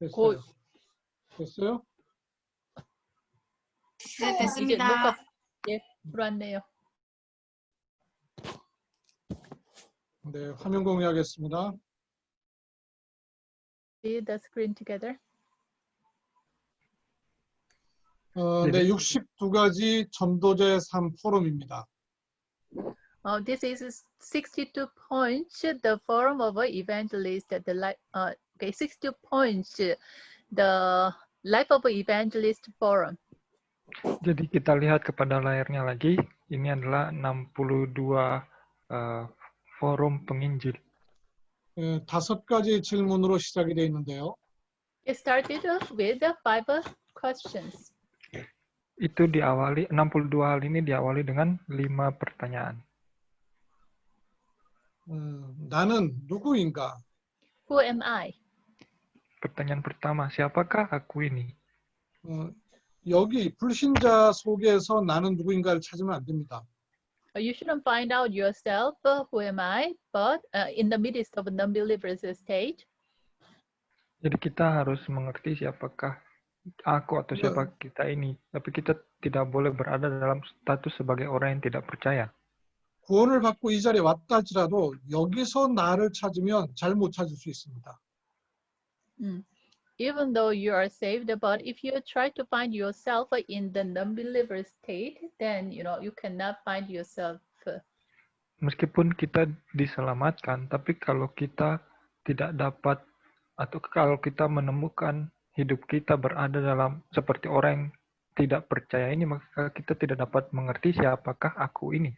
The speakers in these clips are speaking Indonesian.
됐어요. 고, 됐어요? 네, 이제 됐습니다. 녹화 들어왔네요. 네, 화면 공유하겠습니다. See the screen together. 네, 62가지 전도제 3 포럼입니다. This is 62 points, the forum of evangelist, okay, 62 points, the life of evangelist forum. Jadi kita lihat kepada layarnya lagi, ini adalah 62 forum penginjil. 5가지 질문으로 시작이 되어 있는데요. It started with 5 questions. Itu diawali, 62 hal ini diawali dengan 5 pertanyaan. 나는 누구인가? Who am I? Pertanyaan pertama, siapakah aku ini? 여기 불신자 속에서 나는 누구인가를 찾으면 안 됩니다. You shouldn't find out yourself, who am I, but in the midst of non-believers stage. Jadi kita harus mengerti siapakah aku atau siapa kita ini. Tapi kita tidak boleh berada dalam status sebagai orang yang tidak percaya. 구원을 받고 이 자리에 왔다 할지라도 여기서 나를 찾으면 잘 못 찾을 수 있습니다. Even though you are saved, but if you try to find yourself in the non-believer state, then you cannot find yourself. Meskipun kita diselamatkan, tapi kalau kita tidak dapat atau kalau kita menemukan hidup kita berada dalam seperti orang yang tidak percaya ini, maka kita tidak dapat mengerti siapakah aku ini.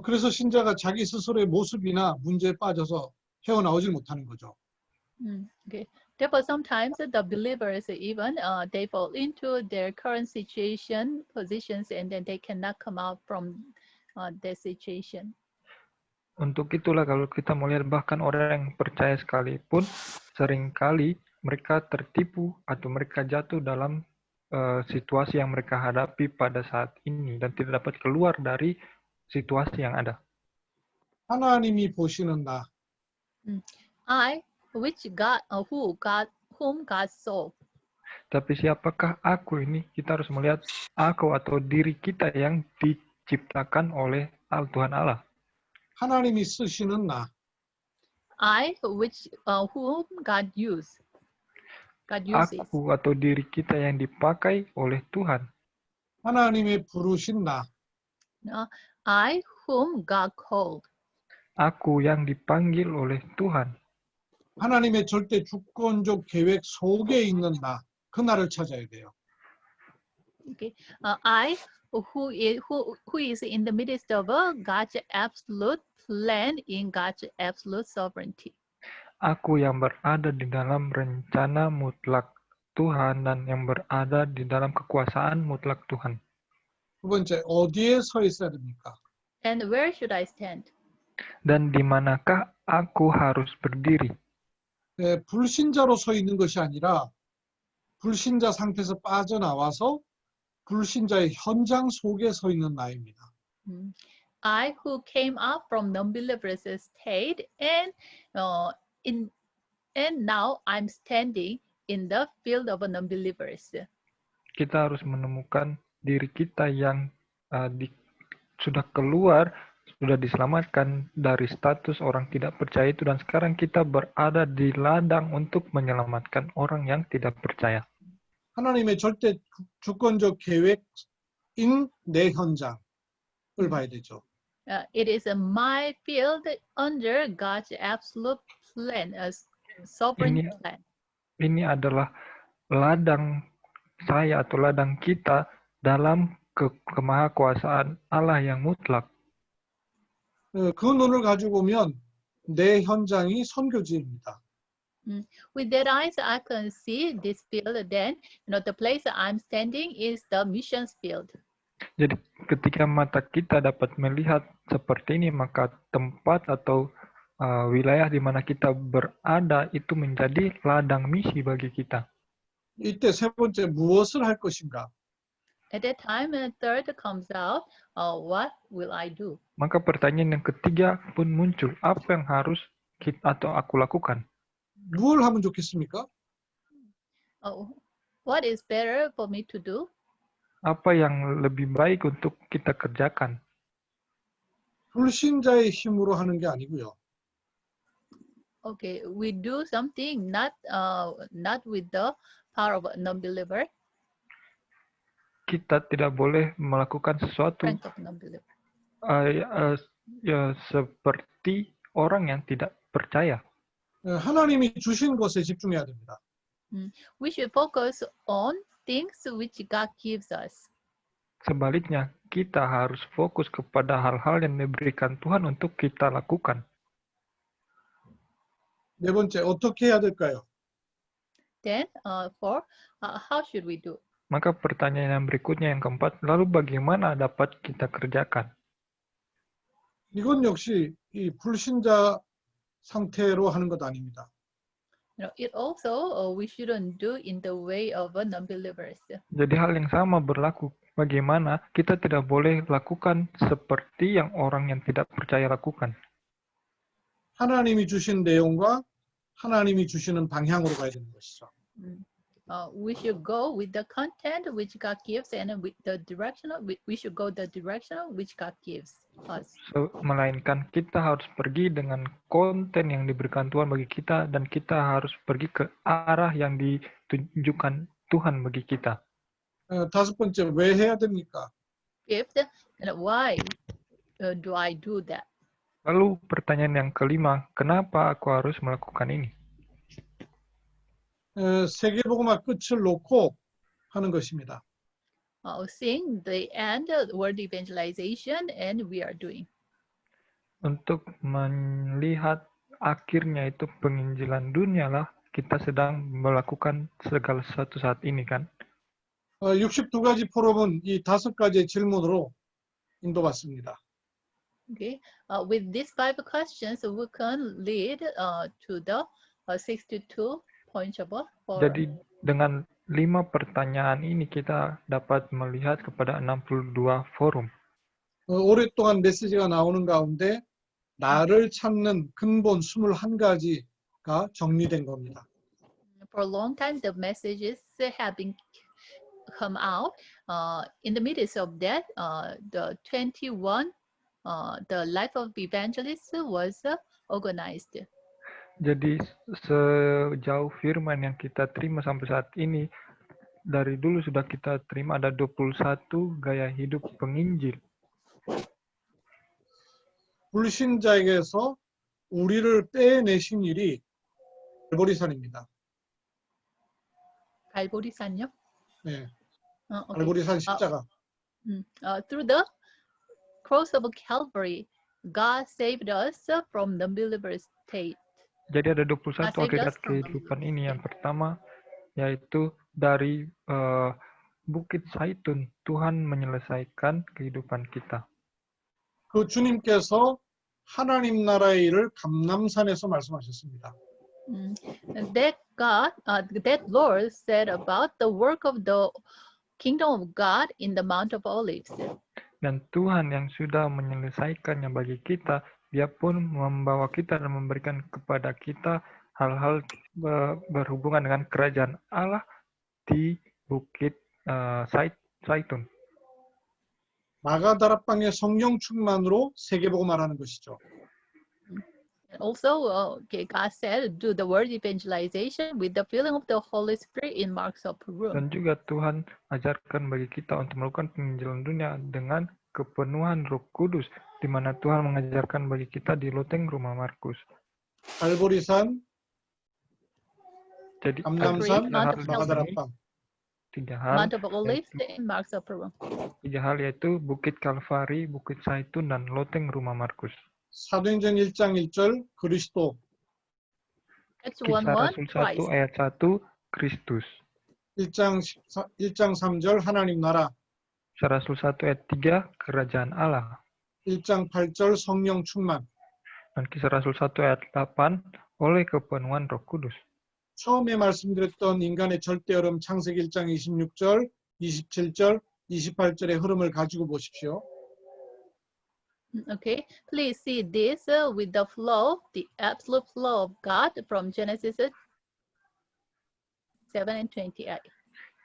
그래서 신자가 자기 스스로의 모습이나 문제에 빠져서 헤어나오질 못하는 거죠. Okay. Therefore, sometimes the believers even they fall into their current situation, positions, and then they cannot come out from their situation. Untuk itulah kalau kita melihat bahkan orang yang percaya sekalipun seringkali mereka tertipu atau mereka jatuh dalam situasi yang mereka hadapi pada saat ini dan tidak dapat keluar dari situasi yang ada. 하나님이 보시는 나. I, whom God saw. Tapi siapakah aku ini? Kita harus melihat aku atau diri kita yang diciptakan oleh Tuhan Allah. 하나님이 쓰시는 나. I, whom God uses. Aku atau diri kita yang dipakai oleh Tuhan. 하나님의 부르신 나. I, whom God called. Aku yang dipanggil oleh Tuhan. 하나님의 절대 주권적 계획 속에 있는 나. 그 나를 찾아야 돼요. Okay. I, who is in the midst of God's absolute plan in God's absolute sovereignty. Aku yang berada di dalam rencana mutlak Tuhan dan yang berada di dalam kekuasaan mutlak Tuhan. 두 번째, 어디에 서 있어야 됩니까? And where should I stand? Dan di manakah aku harus berdiri? 불신자로 서 있는 것이 아니라 불신자 상태에서 빠져나와서 불신자의 현장 속에 서 있는 나입니다. I who came up from non-believers state and now I'm standing in the field of non-believers. Kita harus menemukan diri kita yang sudah keluar, sudah diselamatkan dari status orang tidak percaya itu, dan sekarang kita berada di ladang untuk menyelamatkan orang yang tidak percaya. 하나님의 절대 주권적 계획인 내 현장을 봐야 되죠. It is my field under God's absolute plan, a sovereign plan. Ini adalah ladang saya atau ladang kita dalam kemahakuasaan Allah yang mutlak. 그 눈을 가지고 보면 내 현장이 선교지입니다. With that eyes, I can see this field. Then, the place I'm standing is the missions field. Jadi, ketika mata kita dapat melihat seperti ini, maka tempat atau wilayah di mana kita berada itu menjadi ladang misi bagi kita. 이때 세 번째 무엇을 할 것인가? At that time, the third comes out, what will I do? Maka pertanyaan yang ketiga pun muncul, apa yang harus kita atau aku lakukan? 뭘 하면 좋겠습니까? Oh, what is better for me to do? Apa yang lebih baik untuk kita kerjakan? 불신자의 힘으로 하는 게 아니고요. Okay, we do something not with the power of a non-believer, Kita tidak boleh melakukan sesuatu strength of non-believer. ya, seperti orang yang tidak percaya. 하나님이 주신 것에 집중해야 됩니다. We should focus on things which God gives us. Sebaliknya, kita harus fokus kepada hal-hal yang diberikan Tuhan untuk kita lakukan. 네 번째, 어떻게 해야 될까요? Then, how should we do? Maka pertanyaan yang berikutnya yang keempat, lalu bagaimana dapat kita kerjakan? 이건 역시 이 불신자 상태로 하는 것 아닙니다. It also we shouldn't do in the way of non-believers. Jadi hal yang sama berlaku. Bagaimana kita tidak boleh lakukan seperti yang orang yang tidak percaya lakukan. 하나님이 주신 내용과 하나님이 주시는 방향으로 가야 되는 것이죠. We should go with the content which God gives, and with the direction. We should go the direction which God gives us. Melainkan kita harus pergi dengan konten yang diberikan Tuhan bagi kita, dan kita harus pergi ke arah yang ditunjukkan Tuhan bagi kita. 다섯 번째, 왜 해야 됩니까? Fifth, and why do I do that? Lalu pertanyaan yang kelima, kenapa aku harus melakukan ini? 세계복음화 끝을 놓고 하는 것입니다. Seeing the end word evangelization, and we are doing. Untuk melihat akhirnya itu penginjilan dunia lah, kita sedang melakukan segala sesuatu saat ini kan. 62가지 포럼은 이 5가지의 질문으로 인도받습니다. Okay, with these 5 questions, we can lead to the 62 points of forum. Jadi dengan 5 pertanyaan ini kita dapat melihat kepada 62 forum. 오랫동안 메시지가 나오는 가운데 나를 찾는 근본 21가지가 정리된 겁니다. For a long time, the messages have been come out. In the midst of that, the 21, the life of evangelists was organized. Jadi sejauh firman yang kita terima sampai saat ini, dari dulu sudah kita terima ada 21 gaya hidup penginjil. 불신자에게서 우리를 빼내신 일이 갈보리산입니다. 갈보리산요? 네, Okay. 갈보리산 십자가. Through the cross of Calvary, God saved us from the believer's state. Jadi ada 21 hakikat kehidupan ini. Yang pertama yaitu dari Bukit Zaitun, Tuhan menyelesaikan kehidupan kita. 그 주님께서 하나님 나라의 일을 감람산에서 말씀하셨습니다. That Lord said about the work of the kingdom of God in the Mount of Olives. Dan Tuhan yang sudah menyelesaikannya bagi kita, Dia pun membawa kita dan memberikan kepada kita hal-hal berhubungan dengan kerajaan Allah di Bukit Zaitun. 마가다락방의 성령 충만으로 세계복음화라는 것이죠. Also, God said, do the word evangelization with the filling of the Holy Spirit in Mark's upper room. Dan juga Tuhan ajarkan bagi kita untuk melakukan penginjilan dunia dengan kepenuhan Roh Kudus, di mana Tuhan mengajarkan bagi kita di loteng rumah Markus. 갈보리산, Jadi 감람산, 마가다락방. 3 hal. Mount of Olives in Mark's upper room. 3 hal yaitu Bukit Kalvari, Bukit Zaitun, dan loteng rumah Markus. 사도행전 1장 1절 그리스도. Acts Kisah 1:1 Rasul 1 Christ. ayat 1 Kristus. 1장 3절 하나님 나라. Kisah Rasul 1 ayat 3 Kerajaan Allah. 1장 8절 성령 충만. Dan Kisah Rasul 1 ayat 8 oleh kepenuhan Roh Kudus. 처음에 말씀드렸던 인간의 절대 흐름 창세기 1장 26절, 27절, 28절의 흐름을 가지고 보십시오. Okay, please see this with the flow, the absolute flow of God from Genesis 27 and 28.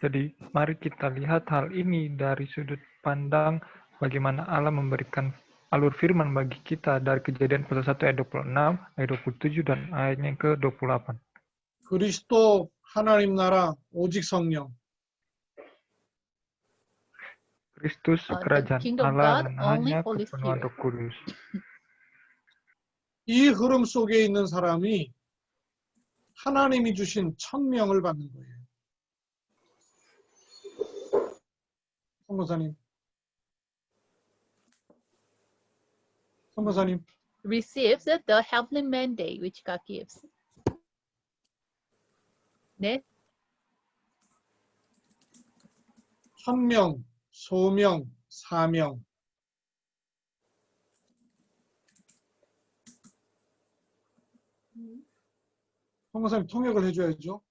Jadi, mari kita lihat hal ini dari sudut pandang bagaimana Allah memberikan alur firman bagi kita dari Kejadian pasal 1 ayat 26, ayat 27, dan ayatnya ke 28. 그리스도 하나님 나라 오직 성령. Kristus, The kerajaan kingdom of Allah, God, dan only hanya Holy kepenuhan Spirit. Roh Kudus. 이 흐름 속에 있는 사람이 하나님이 주신 천명을 받는 거예요. 선교사님. 선교사님. Receives the heavenly mandate which God gives. 네, 천명, 소명, 사명. 선교사님 통역을 해줘야죠.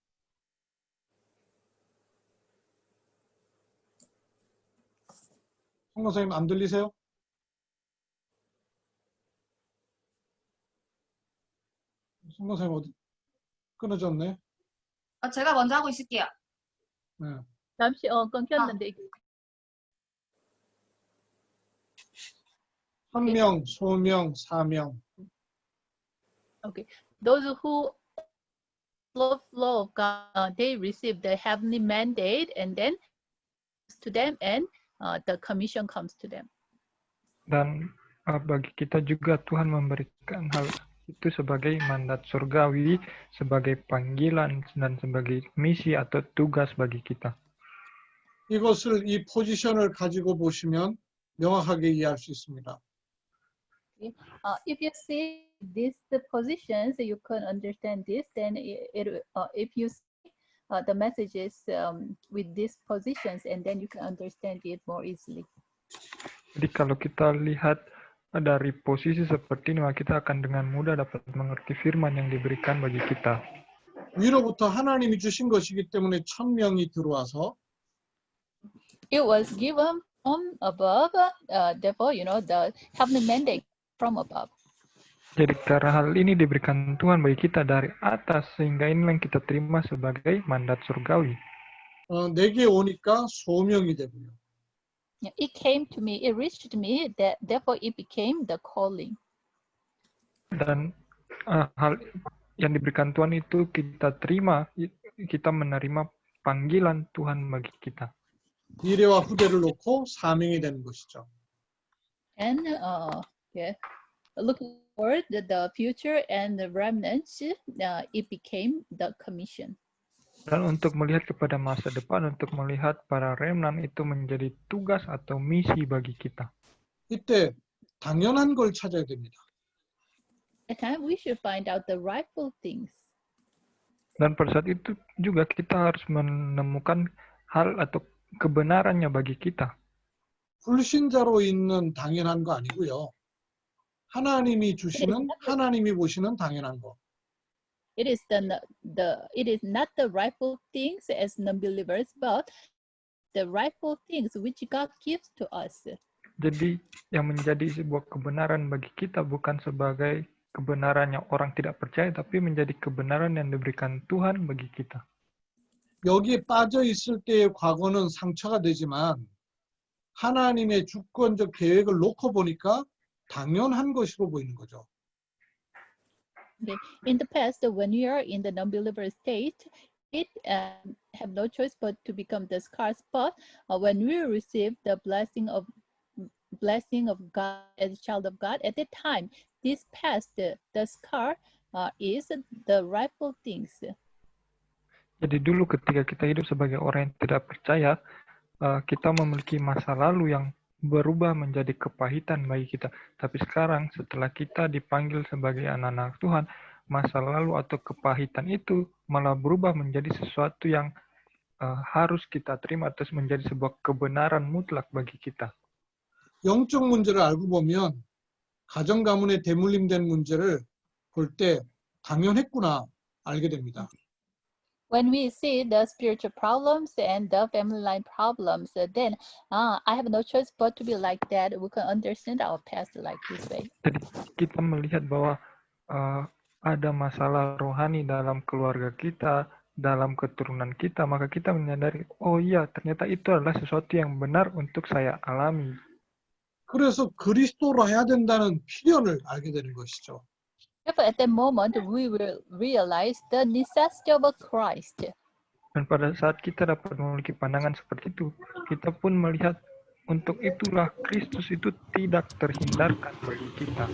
선교사님 안 들리세요? 선교사님 어디 끊어졌네. 제가 먼저 하고 있을게요. 네. 잠시 끊겼는데 천명, 소명, 사명. okay. Those who flow of God, they receive the heavenly mandate, and then to them, and the commission comes to them. Dan bagi kita juga Tuhan memberikan hal itu sebagai mandat surgawi, sebagai panggilan, dan sebagai misi atau tugas bagi kita. 이것을 이 포지션을 가지고 보시면 명확하게 이해할 수 있습니다. If you see these the positions, you can understand this. Then if you see the messages with these positions, and then you can understand it more easily. Jadi kalau kita lihat dari posisi seperti ini, maka kita akan dengan mudah dapat mengerti firman yang diberikan bagi kita. 위로부터 하나님이 주신 것이기 때문에 천명이 들어와서 It was given from above, therefore, the heavenly mandate from above. Jadi karena hal ini diberikan Tuhan bagi kita dari atas, sehingga inilah yang kita terima sebagai mandat surgawi. 내게 오니까 소명이 되고요. It came to me, it reached me, that therefore it became the calling. Dan hal yang diberikan Tuhan itu kita terima, kita menerima panggilan Tuhan bagi kita. 미래와 후대를 놓고 사명이 되는 것이죠. And looking forward the future and the remnants, it became the commission. Dan untuk melihat kepada masa depan, untuk melihat para remnant itu menjadi tugas atau misi bagi kita. 이때 당연한 걸 찾아야 됩니다. At time we should find out the rightful things. Dan pada saat itu juga kita harus menemukan hal atau kebenarannya bagi kita. 불신자로 있는 당연한 거 아니고요. 하나님이 주시는, 하나님이 보시는 당연한 거. It is it is not the rightful things as non-believers, but the rightful things which God gives to us. Jadi yang menjadi sebuah kebenaran bagi kita bukan sebagai kebenarannya orang tidak percaya, tapi menjadi kebenaran yang diberikan Tuhan bagi kita. 여기에 빠져 있을 때의 과거는 상처가 되지만 하나님의 주권적 계획을 놓고 보니까 당연한 것으로 보이는 거죠. In the past, when you are in the non-believer state, it have no choice but to become the scars. But when we receive the blessing of God as a child of God, at that time, this past, the scar is the rightful things. Jadi dulu ketika kita hidup sebagai orang yang tidak percaya, kita memiliki masa lalu yang berubah menjadi kepahitan bagi kita. Tapi sekarang setelah kita dipanggil sebagai anak-anak Tuhan, masa lalu atau kepahitan itu malah berubah menjadi sesuatu yang harus kita terima, terus menjadi sebuah kebenaran mutlak bagi kita. 영적 문제를 알고 보면 가정 가문에 대물림된 문제를 볼 때 당연했구나 알게 됩니다. When we see the spiritual problems and the family line problems, then I have no choice but to be like that. We can understand our past like this way. Jadi kita melihat bahwa ada masalah rohani dalam keluarga kita, dalam keturunan kita, maka kita menyadari, oh iya, ternyata itu adalah sesuatu yang benar untuk saya alami. 그래서 그리스도로 해야 된다는 필연을 알게 되는 것이죠. Therefore, at that moment, we will realize the necessity of a Christ. Dan pada saat kita dapat memiliki pandangan seperti itu, kita pun melihat untuk itulah Kristus itu tidak terhindarkan bagi kita.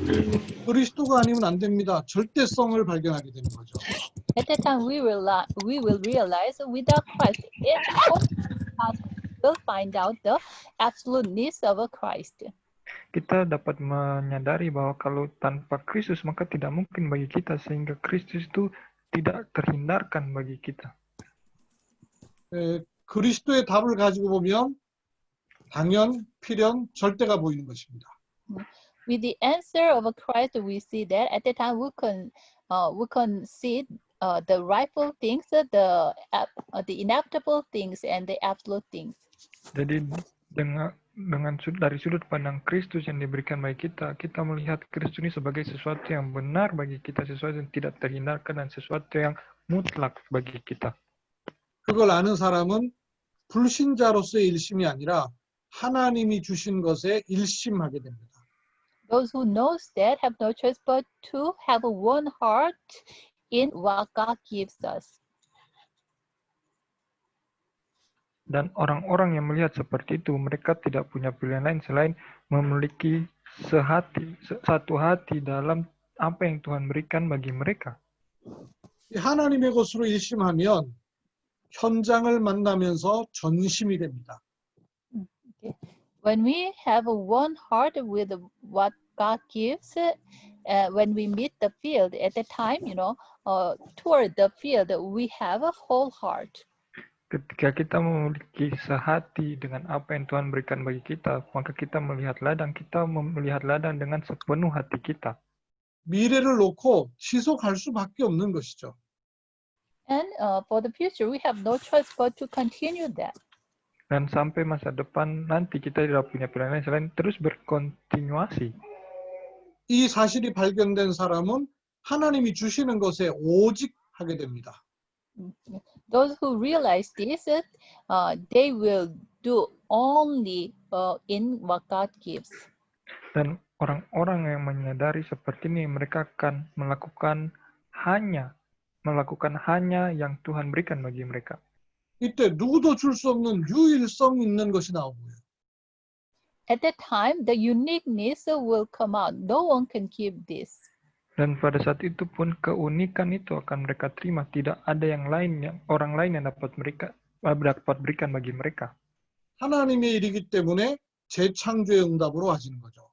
그리스도가 아니면 안 됩니다. 절대성을 발견하게 되는 거죠. At that time, we will realize without Christ, each one of us will find out the absoluteness of a Christ. Kita dapat menyadari bahwa kalau tanpa Kristus maka tidak mungkin bagi kita, sehingga Kristus itu tidak terhindarkan bagi kita. 그리스도의 답을 가지고 보면 당연, 필연, 절대가 보이는 것입니다. With the answer of a Christ, we see that at that time we can see the rightful things, the inevitable things, and the absolute things. Jadi dari sudut pandang Kristus yang diberikan bagi kita, kita melihat Kristus ini sebagai sesuatu yang benar bagi kita, sesuatu yang tidak terhindarkan, dan sesuatu yang mutlak bagi kita. 그걸 아는 사람은 불신자로서의 일심이 아니라 하나님이 주신 것에 일심하게 됩니다. Those who knows that have no choice but to have one heart in what God gives us. Dan orang-orang yang melihat seperti itu, mereka tidak punya pilihan lain selain memiliki satu hati dalam apa yang Tuhan berikan bagi mereka. 하나님의 것으로 일심하면 현장을 만나면서 전심이 됩니다. When we have one heart with what God gives, when we meet the field at the time, toward the field, we have a whole heart. Ketika kita memiliki sehati dengan apa yang Tuhan berikan bagi kita, maka kita melihat ladang dengan sepenuh hati kita. 미래를 놓고 지속할 수밖에 없는 것이죠. And for the future, we have no choice but to continue that. Dan sampai masa depan nanti kita tidak punya pilihan lain selain terus berkontinuasi. 이 사실이 발견된 사람은 하나님이 주시는 것에 오직 하게 됩니다. Those who realize this, they will do only in what God gives. Dan orang-orang yang menyadari seperti ini, mereka akan melakukan hanya yang Tuhan berikan bagi mereka. 이때 누구도 줄 수 없는 유일성 있는 것이 나오고요. At that time, the uniqueness will come out. No one can give this. Dan pada saat itu pun keunikan itu akan mereka terima. Tidak ada orang lain yang dapat berikan bagi mereka. 하나님의 일이기 때문에 재창조의 응답으로 하시는 거죠.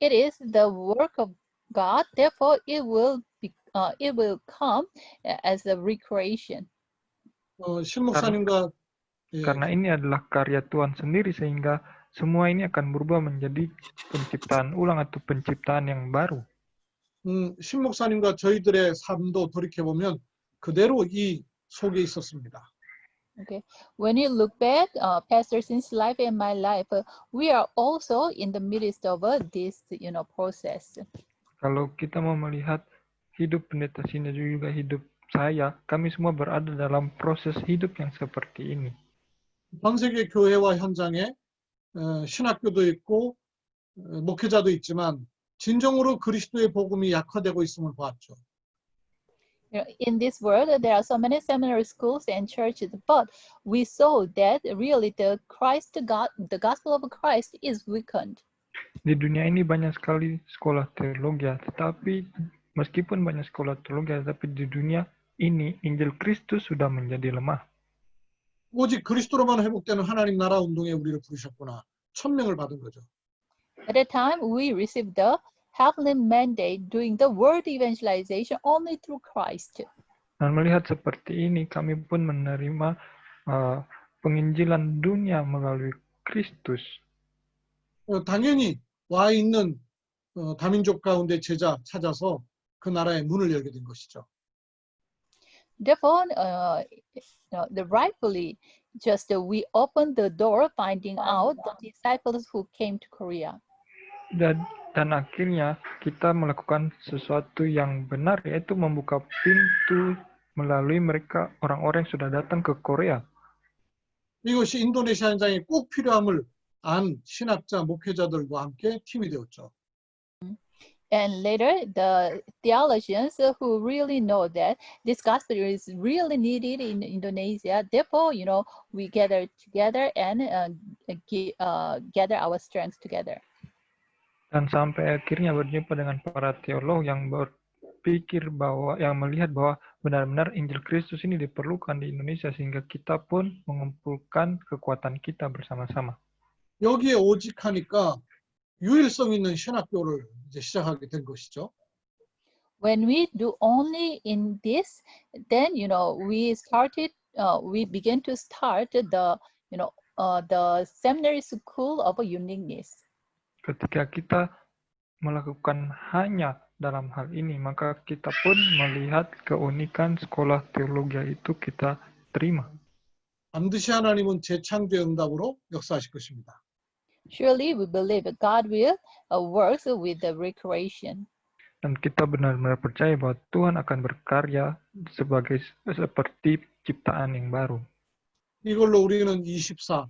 It is the work of God. Therefore, it will come as a recreation. 신목사님과 Karena ini adalah karya Tuhan sendiri, sehingga semua ini akan berubah menjadi penciptaan ulang atau penciptaan yang baru. 신목사님과 저희들의 삶도 돌이켜보면 그대로 이 속에 있었습니다. Okay. When you look back, Pastor Sin's life and my life, we are also in the midst of this, process. Kalau kita mau melihat hidup pendeta Sin dan juga hidup saya, kami semua berada dalam proses hidup yang seperti ini. 전 세계 교회와 현장에 신학교도 있고 목회자도 있지만 진정으로 그리스도의 복음이 약화되고 있음을 보았죠. In this world, there are so many seminary schools and churches, but we saw that really the gospel of Christ is weakened. Di dunia ini banyak sekali sekolah teologi, tetapi meskipun banyak sekolah teologi, tetapi di dunia ini Injil Kristus sudah menjadi lemah. 오직 그리스도로만 회복되는 하나님 나라 운동에 우리를 부르셨구나. 천명을 받은 거죠. At that time, we received the heavenly mandate doing the world evangelization only through Christ. Dan melihat seperti ini, kami pun menerima penginjilan dunia melalui Kristus. 당연히 와 있는 다민족 가운데 제자 찾아서 그 나라의 문을 열게 된 것이죠. Therefore, rightfully, we opened the door, finding out the disciples who came to Korea. Dan akhirnya kita melakukan sesuatu yang benar, yaitu membuka pintu melalui mereka orang-orang yang sudah datang ke Korea. 이것이 인도네시아 현장에 꼭 필요함을 안 신학자, 목회자들과 함께 팀이 되었죠. And later, the theologians who really know that this gospel is really needed in Indonesia, therefore, we gather together and gather our strength together. Dan sampai akhirnya berjumpa dengan para teolog yang berpikir yang melihat bahwa benar-benar Injil Kristus ini diperlukan di Indonesia sehingga kita pun mengumpulkan kekuatan kita bersama-sama. 여기에 오직 하니까 유일성 있는 신학교를 이제 시작하게 된 것이죠. When we do only in this, then we begin to start the seminary school of uniqueness. Ketika kita melakukan hanya dalam hal ini, maka kita pun melihat keunikan sekolah teologi itu kita terima. 반드시 하나님은 재창조의 응답으로 역사하실 것입니다. Surely we believe that God will work with the recreation. Dan kita benar-benar percaya bahwa Tuhan akan berkarya seperti ciptaan yang baru. 이걸로 우리는 24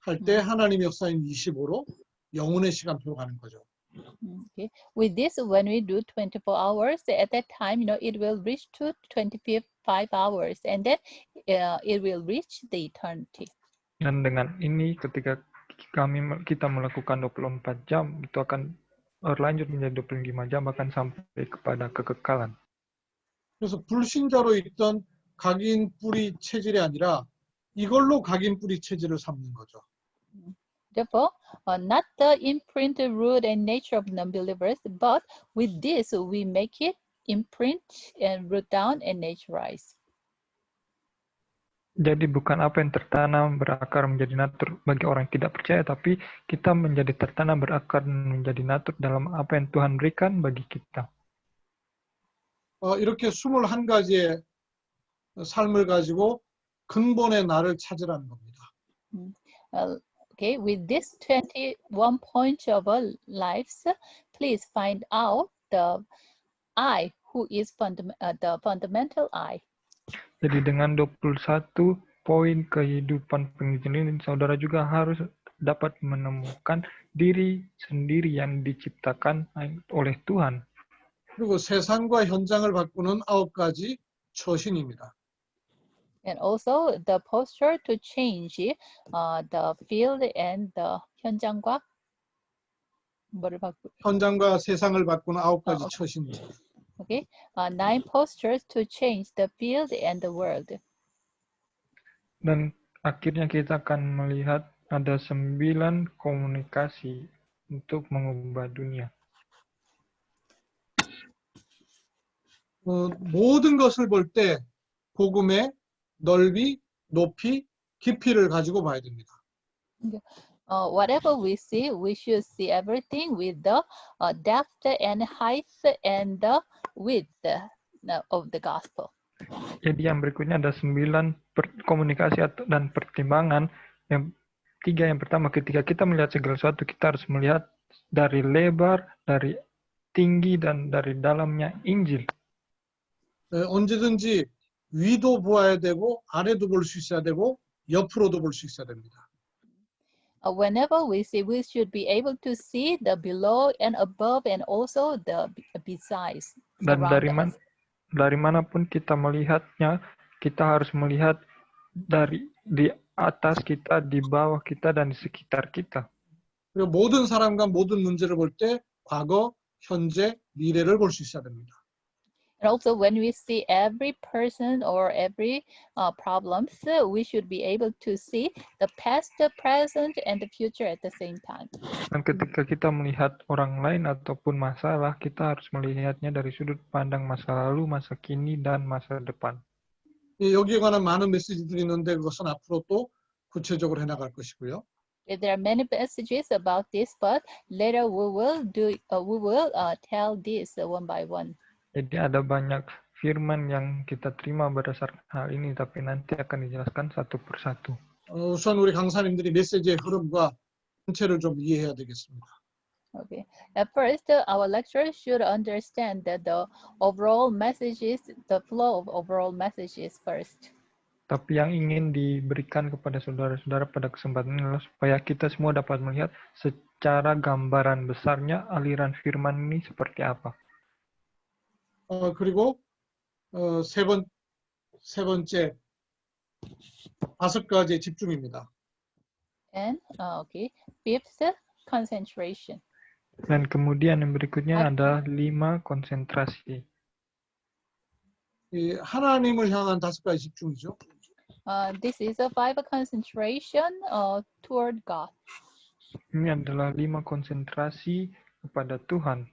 할 때 하나님 역사인 25로 영혼의 시간표로 가는 거죠. Okay. With this, when we do 24 hours, at that time, it will reach to 25 hours, and then it will reach the eternity. Dan dengan ini, ketika kita melakukan 24 jam, itu akan berlanjut menjadi 25 jam, bahkan sampai kepada kekekalan. 그래서 불신자로 있던 각인 뿌리 체질이 아니라 이걸로 각인 뿌리 체질을 삼는 거죠. Therefore, not the imprint, root, and nature of non-believers, but with this, we make it imprint and root down and naturize. Jadi bukan apa yang tertanam berakar menjadi natur bagi orang yang tidak percaya, tapi kita menjadi tertanam berakar menjadi natur dalam apa yang Tuhan berikan bagi kita. 이렇게 21가지의 삶을 가지고 근본의 나를 찾으라는 겁니다. Okay, with this 21 points of our lives, please find out the I, who is the fundamental I. Jadi dengan 21 poin kehidupan penginjilan ini, saudara juga harus dapat menemukan diri sendiri yang diciptakan oleh Tuhan. 그리고 세상과 현장을 바꾸는 9가지 처신입니다. And also the posture to change the field and the 현장과 현장과 세상을 바꾸는 9가지 처신입니다. Okay, 9 postures to change the field and the world. Dan akhirnya kita akan melihat ada 9 komunikasi untuk mengubah dunia. 모든 것을 볼 때 복음의 넓이, 높이, 깊이를 가지고 봐야 됩니다. Whatever we should see everything with the depth and height and the width of the gospel. Jadi yang berikutnya ada 9 komunikasi dan pertimbangan. Yang pertama, ketika kita melihat segala sesuatu, kita harus melihat dari lebar, dari tinggi, dan dari dalamnya Injil. 언제든지 위도 보아야 되고 아래도 볼 수 있어야 되고 옆으로도 볼 수 있어야 됩니다. Whenever we see, we should be able to see the below and above and also the besides. Dan dari manapun kita melihatnya, kita harus melihat di atas kita, di bawah kita, dan di sekitar kita. 그리고 모든 사람과 모든 문제를 볼 때 과거, 현재, 미래를 볼 수 있어야 됩니다. And also, when we see every person or every problems, we should be able to see the past, the present, and the future at the same time. Dan ketika kita melihat orang lain ataupun masalah, kita harus melihatnya dari sudut pandang masa lalu, masa kini, dan masa depan. 여기에 관한 많은 메시지들이 있는데 그것은 앞으로 또 구체적으로 해나갈 것이고요. There are many messages about this, but later we will tell this one by one. Jadi ada banyak firman yang kita terima berdasarkan hal ini, tapi nanti akan dijelaskan satu persatu. 우선 우리 강사님들이 메시지의 흐름과 전체를 좀 이해해야 되겠습니다. Okay. At first, our lecturer should understand that the overall messages, the flow of overall messages first. Tapi yang ingin diberikan kepada saudara-saudara pada kesempatan ini adalah supaya kita semua dapat melihat secara gambaran besarnya aliran firman ini seperti apa. 그리고 세 번째 5가지의 집중입니다. And okay, fifth, concentration. Dan kemudian yang berikutnya ada 5 konsentrasi. 이 하나님을 향한 5가지 집중이죠. This is a five concentration toward God. Ini adalah 5 konsentrasi kepada Tuhan.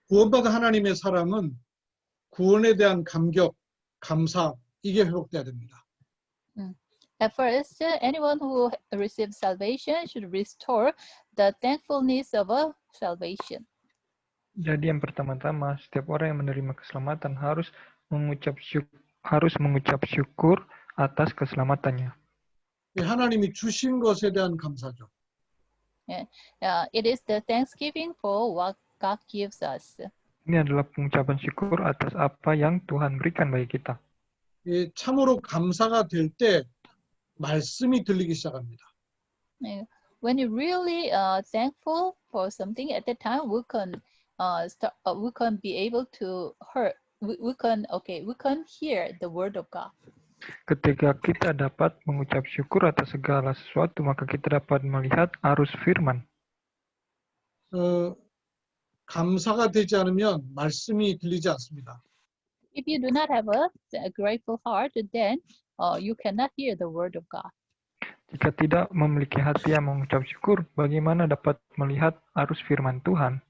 구원받은 하나님의 사람은 구원에 대한 감격, 감사 이게 회복돼야 됩니다. At first, anyone who receives salvation should restore the thankfulness of a salvation. Jadi yang pertama-tama, setiap orang yang menerima keselamatan harus mengucap syukur atas keselamatannya. 하나님이 주신 것에 대한 감사죠. It is the thanksgiving for what God gives us. Ini adalah pengucapan syukur atas apa yang Tuhan berikan bagi kita. 참으로 감사가 될 때 말씀이 들리기 시작합니다. When you really thankful for something at that time, we can be able to hear. We can hear the word of God. Ketika kita dapat mengucap syukur atas segala sesuatu, maka kita dapat melihat arus firman. 감사가 되지 않으면 말씀이 들리지 않습니다. If you do not have a grateful heart, then you cannot hear the word of God. Jika tidak memiliki hati yang mengucap syukur, bagaimana dapat melihat arus firman Tuhan?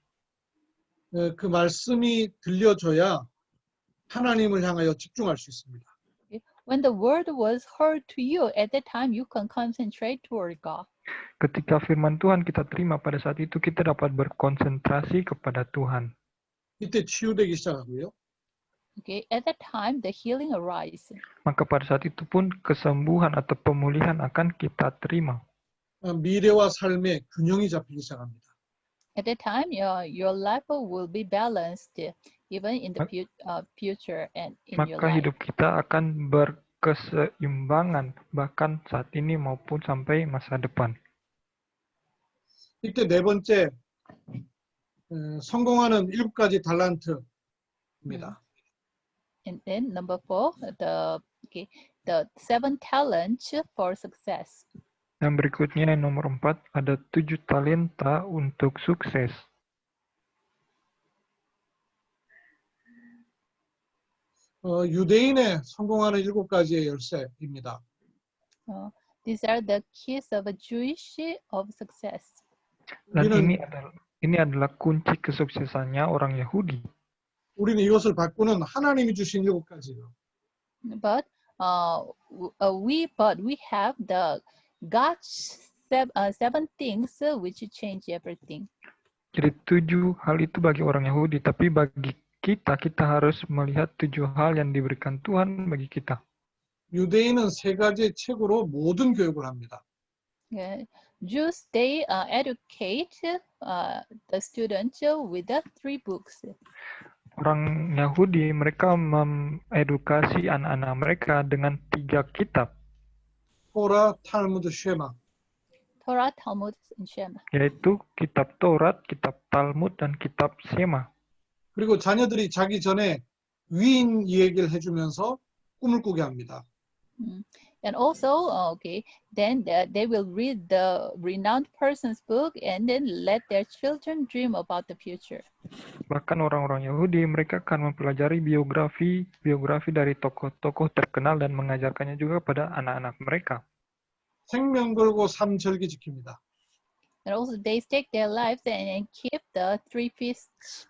그 말씀이 들려줘야 하나님을 향하여 집중할 수 있습니다. When the word was heard to you, at that time you can concentrate toward God. Ketika firman Tuhan kita terima, pada saat itu kita dapat berkonsentrasi kepada Tuhan. 이때 치유되기 시작하고요. Okay, at that time the healing arises. Maka pada saat itu pun kesembuhan atau pemulihan akan kita terima. 미래와 삶의 균형이 잡히기 시작합니다. At that time, your life will be balanced, even in the future and in your Maka life. hidup kita akan berkeseimbangan bahkan saat ini maupun sampai masa depan. 이때 네 번째 성공하는 7가지 달란트입니다. And then number 4, the 7 talents for success. Yang berikutnya yang nomor 4 ada 7 talenta untuk sukses. 유대인의 성공하는 7가지의 열쇠입니다. These are the keys of a Jewish of success. Dan ini adalah kunci kesuksesannya orang Yahudi. 우리는 이것을 바꾸는 하나님이 주신 7가지요. But we have the God's 7 things which change everything. Jadi 7 hal itu bagi orang Yahudi, tapi bagi kita harus melihat 7 hal yang diberikan Tuhan bagi kita. 유대인은 3가지의 책으로 모든 교육을 합니다. Jews, they educate the students with the 3 books. Orang Yahudi, mereka mengedukasi anak-anak mereka dengan 3 kitab. 토라, 탈무드, 쉐마. Torah, Talmud, and Shema. Yaitu kitab Taurat, kitab Talmud, dan kitab Shema. 그리고 자녀들이 자기 전에 위인 얘기를 해주면서 꿈을 꾸게 합니다. And also, then they will read the renowned person's book and then let their children dream about the future. Bahkan orang-orang Yahudi, mereka akan mempelajari biografi dari tokoh-tokoh terkenal dan mengajarkannya juga pada anak-anak mereka. 생명 걸고 삶 절기 지킵니다. And also they stake their lives and keep the 3 feasts.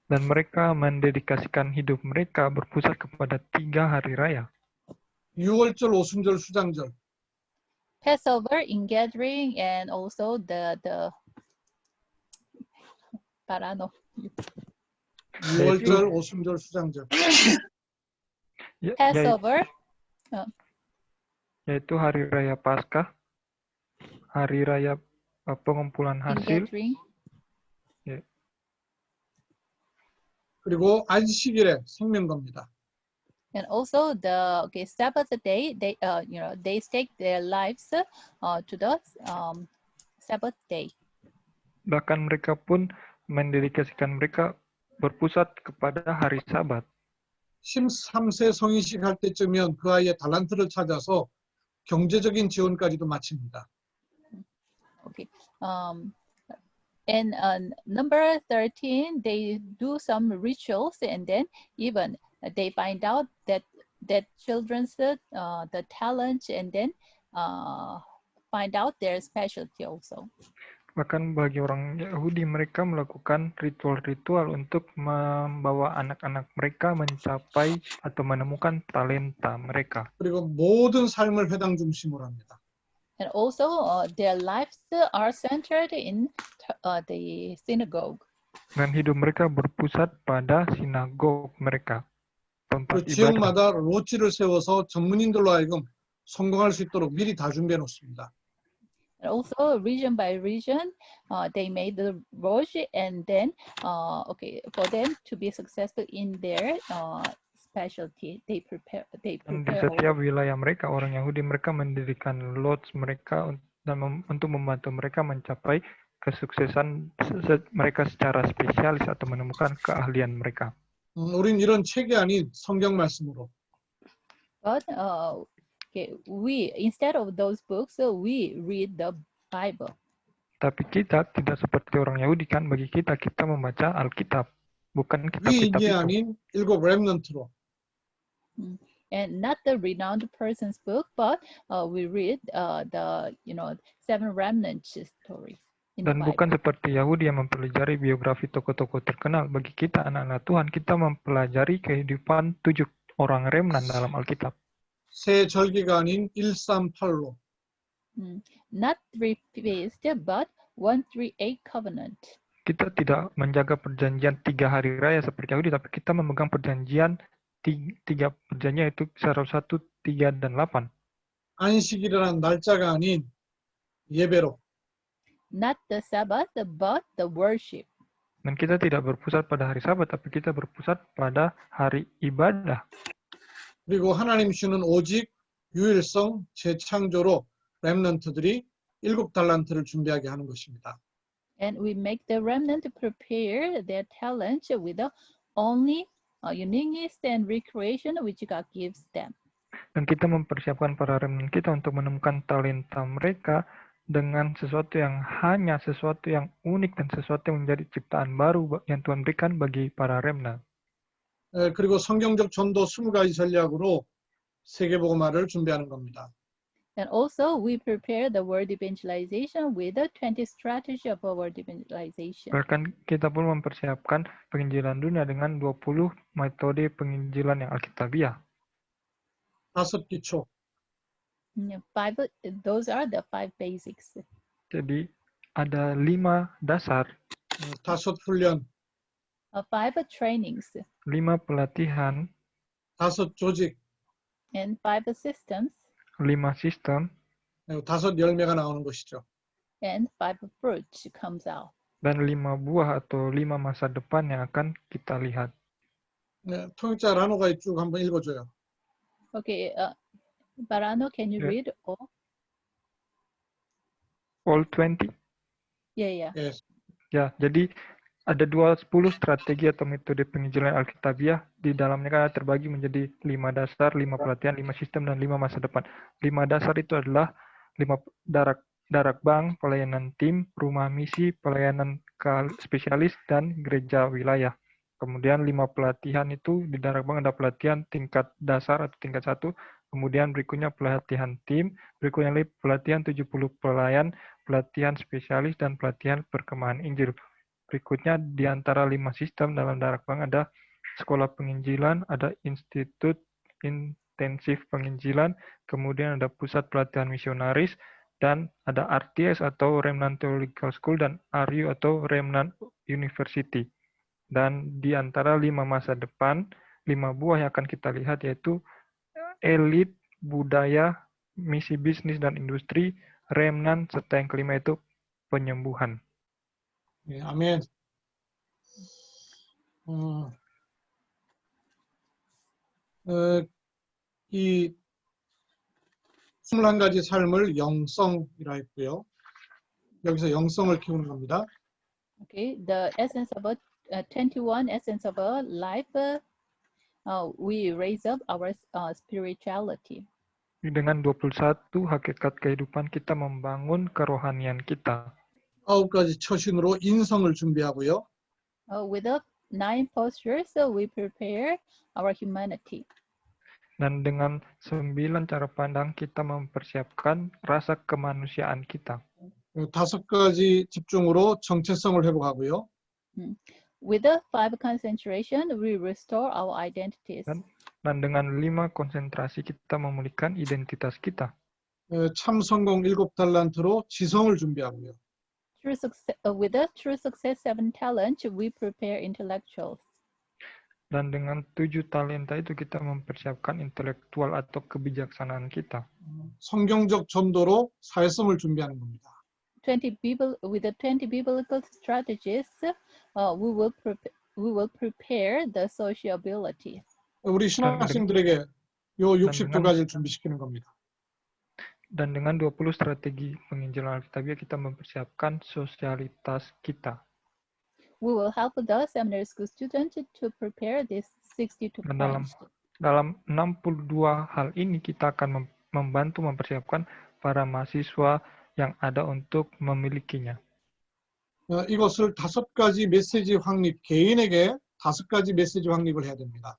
Dan mereka mendedikasikan hidup mereka berpusat kepada 3 hari raya. 6월절, 오순절, 수장절. Passover, ingathering, and also the Parano. 유월절, 오순절, 수장절. Passover, Yaitu hari raya Paskah, hari raya pengumpulan hasil, ingathering, 그리고 안식일에 생명겁니다. and also the Sabbath day. They stake their lives to the Sabbath day. bahkan mereka pun mendedikasikan mereka berpusat kepada hari Sabat. 13세 성인식 할 때쯤이면 그 아이의 달란트를 찾아서 경제적인 지원까지도 마칩니다. Okay. And number 13, they do some rituals, and then even they find out that children's the talent, and then find out their specialty also. Bahkan bagi orang Yahudi, mereka melakukan ritual-ritual untuk membawa anak-anak mereka mencapai atau menemukan talenta mereka. 그리고 모든 삶을 회당 중심으로 합니다. And also their lives are centered in the synagogue. Dan hidup mereka berpusat pada sinagog mereka, tempat 그 ibadah. 지역마다 로지를 세워서 전문인들로 하여금 성공할 수 있도록 미리 다 준비해 놓습니다. And also region by region, they made the rosh, and then for them to be successful in their specialty, they prepare. Dan di setiap wilayah mereka, orang Yahudi, mereka mendirikan lodge mereka dan untuk membantu mereka mencapai kesuksesan mereka secara spesialis atau menemukan keahlian mereka. 우린 이런 책이 아닌 성경 말씀으로 But we, instead of those books, we read the Bible. Tapi kita tidak seperti orang Yahudi kan, bagi kita membaca Alkitab, bukan kitab-kitab 위인이 itu. 아닌 7 렘넌트로. And not the renowned person's book, but we read the 7 remnant stories in the Dan Bible. bukan seperti Yahudi yang mempelajari biografi tokoh-tokoh terkenal. Bagi kita anak-anak Tuhan, kita mempelajari kehidupan 7 orang remnan dalam Alkitab. 새 절기가 아닌 138로. Not 3 feasts, but 138 covenant. Kita tidak menjaga perjanjian 3 hari raya seperti Yahudi, tapi kita memegang perjanjian 3 perjanjian, itu 1, 3, dan 8. 안식일이라는 날짜가 아닌 예배로. Not the Sabbath, but the worship. Dan kita tidak berpusat pada hari Sabat, tapi kita berpusat pada hari ibadah. 그리고 하나님 주는 오직 유일성 재창조로 렘넌트들이 7 달란트를 준비하게 하는 것입니다. And we make the remnant prepare their talent with the only uniqueness and recreation which God gives them. Dan kita mempersiapkan para remnant kita untuk menemukan talenta mereka dengan sesuatu yang unik dan sesuatu yang menjadi ciptaan baru yang Tuhan berikan bagi para remnant. 그리고 성경적 전도 20가지 전략으로 세계복음화를 준비하는 겁니다. And also we prepare the word evangelization with the 20 strategy of word evangelization. Bahkan kita pun mempersiapkan penginjilan dunia dengan 20 metode penginjilan yang alkitabiah. 5 기초. Those are the 5 basics. Jadi ada 5 dasar, 5 훈련, 5 trainings, 5 pelatihan, 5 조직, and 5 systems, 5 sistem, 5 열매가 나오는 것이죠. and 5 fruits comes out. dan 5 buah atau 5 masa depan yang akan kita lihat. 통역자 라노가 쭉 한번 읽어줘요. Okay, Barano, can you Yeah. read all? All 20. Yeah. Yes. Ya, jadi ada 20 strategi atau metode penginjilan alkitabiah. Di dalamnya kan terbagi menjadi 5 dasar, 5 pelatihan, 5 sistem, dan 5 masa depan. 5 dasar itu adalah 5 darakbang, pelayanan tim, rumah misi, pelayanan spesialis, dan gereja wilayah. Kemudian 5 pelatihan itu di darakbang ada pelatihan tingkat dasar atau tingkat 1. Kemudian berikutnya pelatihan tim, berikutnya pelatihan 70 pelayan, pelatihan spesialis, dan pelatihan perkembangan Injil. Berikutnya di antara 5 sistem dalam darakbang ada sekolah penginjilan, ada institut intensif penginjilan, kemudian ada pusat pelatihan misionaris, dan ada RTS atau Remnant Theological School, dan RU atau Remnant University. Dan di antara 5 masa depan, 5 buah yang akan kita lihat yaitu elit, budaya, misi bisnis dan industri, remnant, serta yang kelima itu penyembuhan. 예, 아멘. 어, 이 21가지 삶을 영성이라 했고요. 여기서 영성을 키우는 겁니다. Okay, the essence of 21 essence of a life, we raise up our spirituality. Dengan 21 hakikat kehidupan kita membangun kerohanian kita. 9가지 처신으로 인성을 준비하고요. With the 9 postures, we prepare our humanity. Dan dengan 9 cara pandang kita mempersiapkan rasa kemanusiaan kita. 5가지 집중으로 정체성을 회복하고요. With the 5 concentration, we restore our identities. Dan dengan 5 konsentrasi kita memulihkan identitas kita. 참 성공 7달란트로 지성을 준비하고요. With the true success 7 talent, we prepare intellectuals. Dan dengan 7 talenta itu kita mempersiapkan intelektual atau kebijaksanaan kita. 성경적 전도로 사회성을 준비하는 겁니다. With the 20 biblical strategies, we will prepare the sociability. 우리 신학생들에게 요 62가지를 준비시키는 겁니다. Dan dengan 20 strategi penginjilan Alkitabiah kita mempersiapkan sosialitas kita. We will help the seminary school students to prepare this 62 points. Dalam 62 hal ini kita akan membantu mempersiapkan para mahasiswa yang ada untuk memilikinya. 이것을 5가지 메시지 확립, 개인에게 5가지 메시지 확립을 해야 됩니다.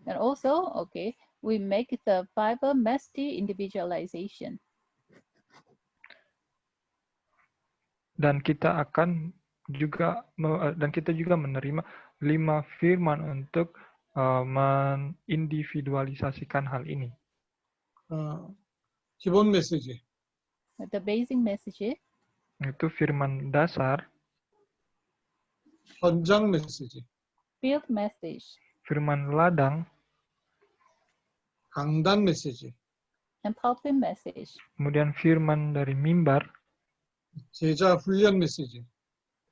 And also, okay, we make the 5 message individualization. Dan kita juga menerima 5 firman untuk mengindividualisasikan hal ini. 기본 메시지. The basic message. Itu firman dasar. 현장 메시지. Field message. Firman ladang. 강단 메시지. And pulpit message. Kemudian firman dari mimbar. 제자 훈련 메시지.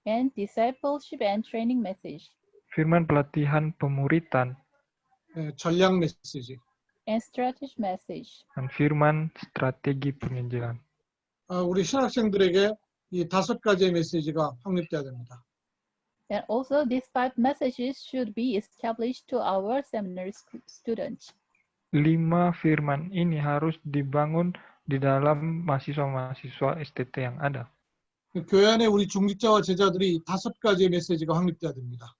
And discipleship and training message. Firman pelatihan pemuritan. 전략 메시지. And strategy message. Dan firman strategi penginjilan. 우리 신학생들에게 이 5가지의 메시지가 확립돼야 됩니다. And also these 5 messages should be established to our seminary students. 5 firman ini harus dibangun di dalam mahasiswa-mahasiswa STT yang ada. 교회 안에 우리 중직자와 제자들이 5가지의 메시지가 확립돼야 됩니다.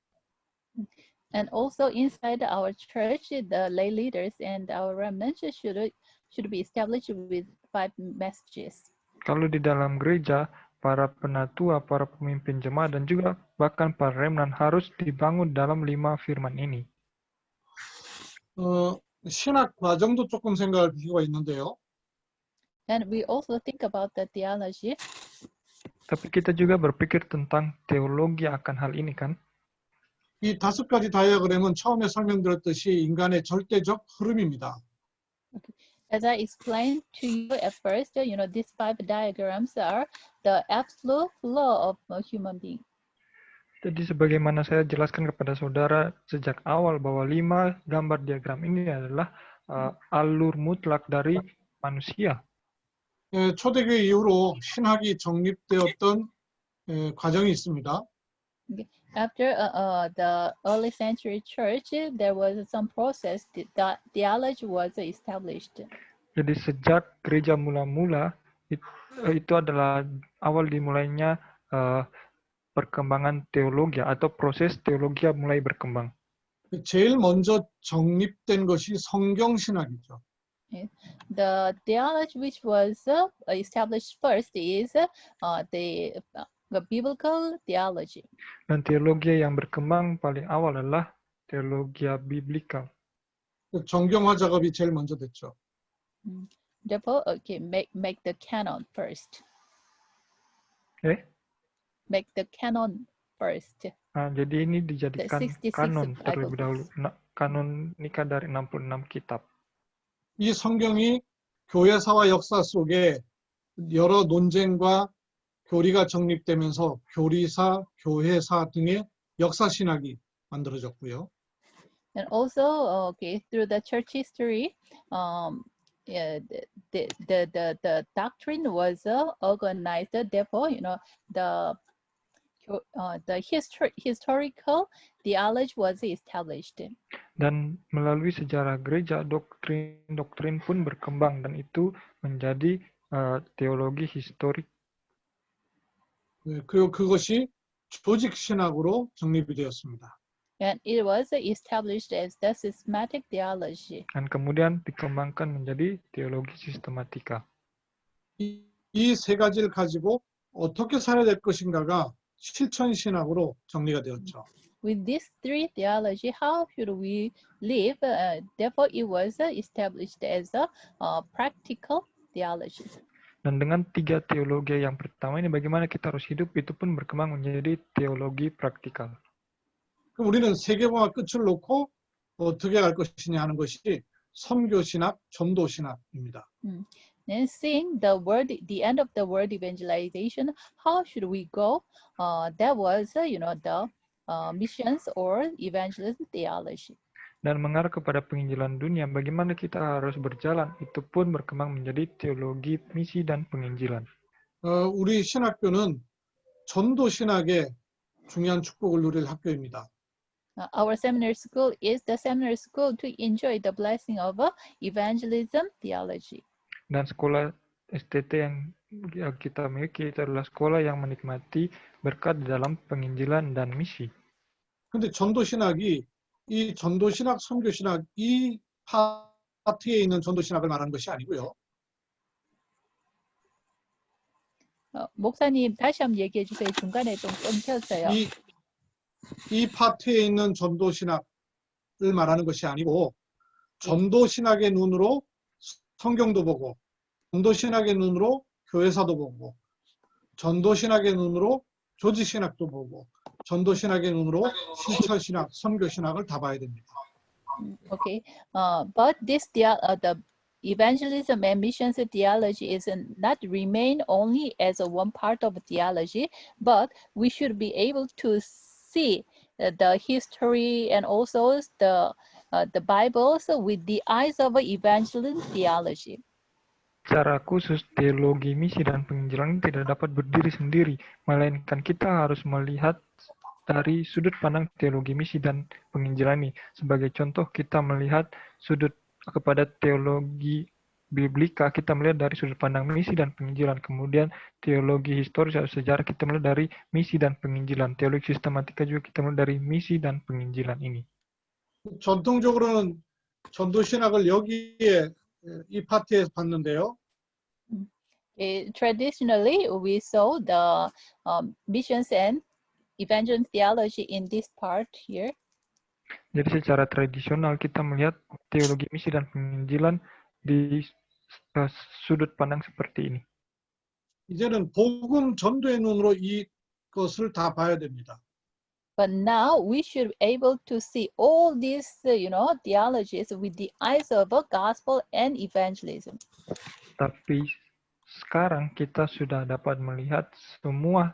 And also inside our church, the lay leaders and our remnants should be established with 5 messages. Kalau di dalam gereja, para penatua, para pemimpin jemaat, dan juga bahkan para remnant harus dibangun dalam 5 firman ini. 신학 과정도 조금 생각할 필요가 있는데요. And we also think about the theology. Tapi kita juga berpikir tentang teologi akan hal ini kan. 이 5가지 다이어그램은 처음에 설명드렸듯이 인간의 절대적 흐름입니다. As I explained to you at first, these 5 diagrams are the absolute flow of a human being. Jadi sebagaimana saya jelaskan kepada saudara sejak awal bahwa 5 gambar diagram ini adalah alur mutlak dari manusia. 초대교회 이후로 신학이 정립되었던 과정이 있습니다. After the early century church, there was some process that theology was established. Jadi sejak gereja mula-mula itu adalah awal dimulainya perkembangan teologi atau proses teologi mulai berkembang. 제일 먼저 정립된 것이 성경 신학이죠. The theology which was established first is the biblical theology. Dan teologi yang berkembang paling awal adalah teologi biblikal. 정경화 작업이 제일 먼저 됐죠. Therefore, okay, make the canon first. Okay? Make the canon first. Nah, jadi ini The dijadikan 66 kanon Bible terlebih dahulu. books. Kanon nikah dari 66 kitab. 이 성경이 교회사와 역사 속에 여러 논쟁과 교리가 정립되면서 교리사, 교회사 등의 역사 신학이 만들어졌고요. And also, okay, through the church history, yeah, the doctrine was organized. Therefore, the historical theology was established. Dan melalui sejarah gereja, doktrin pun berkembang dan itu menjadi teologi historik. 그리고 그것이 조직 신학으로 정립이 되었습니다. And it was established as the systematic theology. Dan kemudian dikembangkan menjadi teologi sistematika. 이 세 가지를 가지고 어떻게 살아야 될 것인가가 실천 신학으로 정리가 되었죠. With these three theology, how should we live? Therefore, it was established as a practical theology. Dan dengan tiga teologi yang pertama ini, bagaimana kita harus hidup, itu pun berkembang menjadi teologi praktikal. 그럼 우리는 세계봉화 끝을 놓고 어떻게 갈 것이냐 하는 것이 선교신학, 전도신학입니다. Then seeing the end of the word evangelization, how should we go? That was, the missions or evangelism theology. Dan mengarah kepada penginjilan dunia, bagaimana kita harus berjalan, itu pun berkembang menjadi teologi misi dan penginjilan. 우리 신학교는 전도신학의 중요한 축복을 누릴 학교입니다. Our seminary school is the seminary school to enjoy the blessing of evangelism theology. Dan sekolah STT yang kita miliki itu adalah sekolah yang menikmati berkat di dalam penginjilan dan misi. 근데 전도신학이 이 전도신학, 선교신학 이 파트에 있는 전도신학을 말하는 것이 아니고요. 목사님 다시 한번 얘기해 주세요. 중간에 좀 끊겼어요. 이 파트에 있는 전도신학을 말하는 것이 아니고 전도신학의 눈으로 성경도 보고 전도신학의 눈으로 교회사도 보고 전도신학의 눈으로 조직신학도 보고 전도신학의 눈으로 실천신학, 선교신학을 다 봐야 됩니다. Okay, but this the evangelism and missions theology is not remain only as a one part of theology, but we should be able to see the history and also the Bibles with the eyes of evangelism theology. Secara khusus, teologi misi dan penginjilan tidak dapat berdiri sendiri, melainkan kita harus melihat dari sudut pandang teologi misi dan penginjilan ini. Sebagai contoh, kita melihat sudut kepada teologi biblika, kita melihat dari sudut pandang misi dan penginjilan. Kemudian teologi historis atau sejarah kita melihat dari misi dan penginjilan. Teologi sistematika juga kita melihat dari misi dan penginjilan ini. 전통적으로는 전도신학을 여기에 이 파트에서 봤는데요. Traditionally, we saw the missions and evangelism theology in this part here. Jadi secara tradisional kita melihat teologi misi dan penginjilan di sudut pandang seperti ini. 이제는 복음 전도의 눈으로 이것을 다 봐야 됩니다. But now we should be able to see all these, theologies with the eyes of a gospel and evangelism. Tapi sekarang kita sudah dapat melihat semua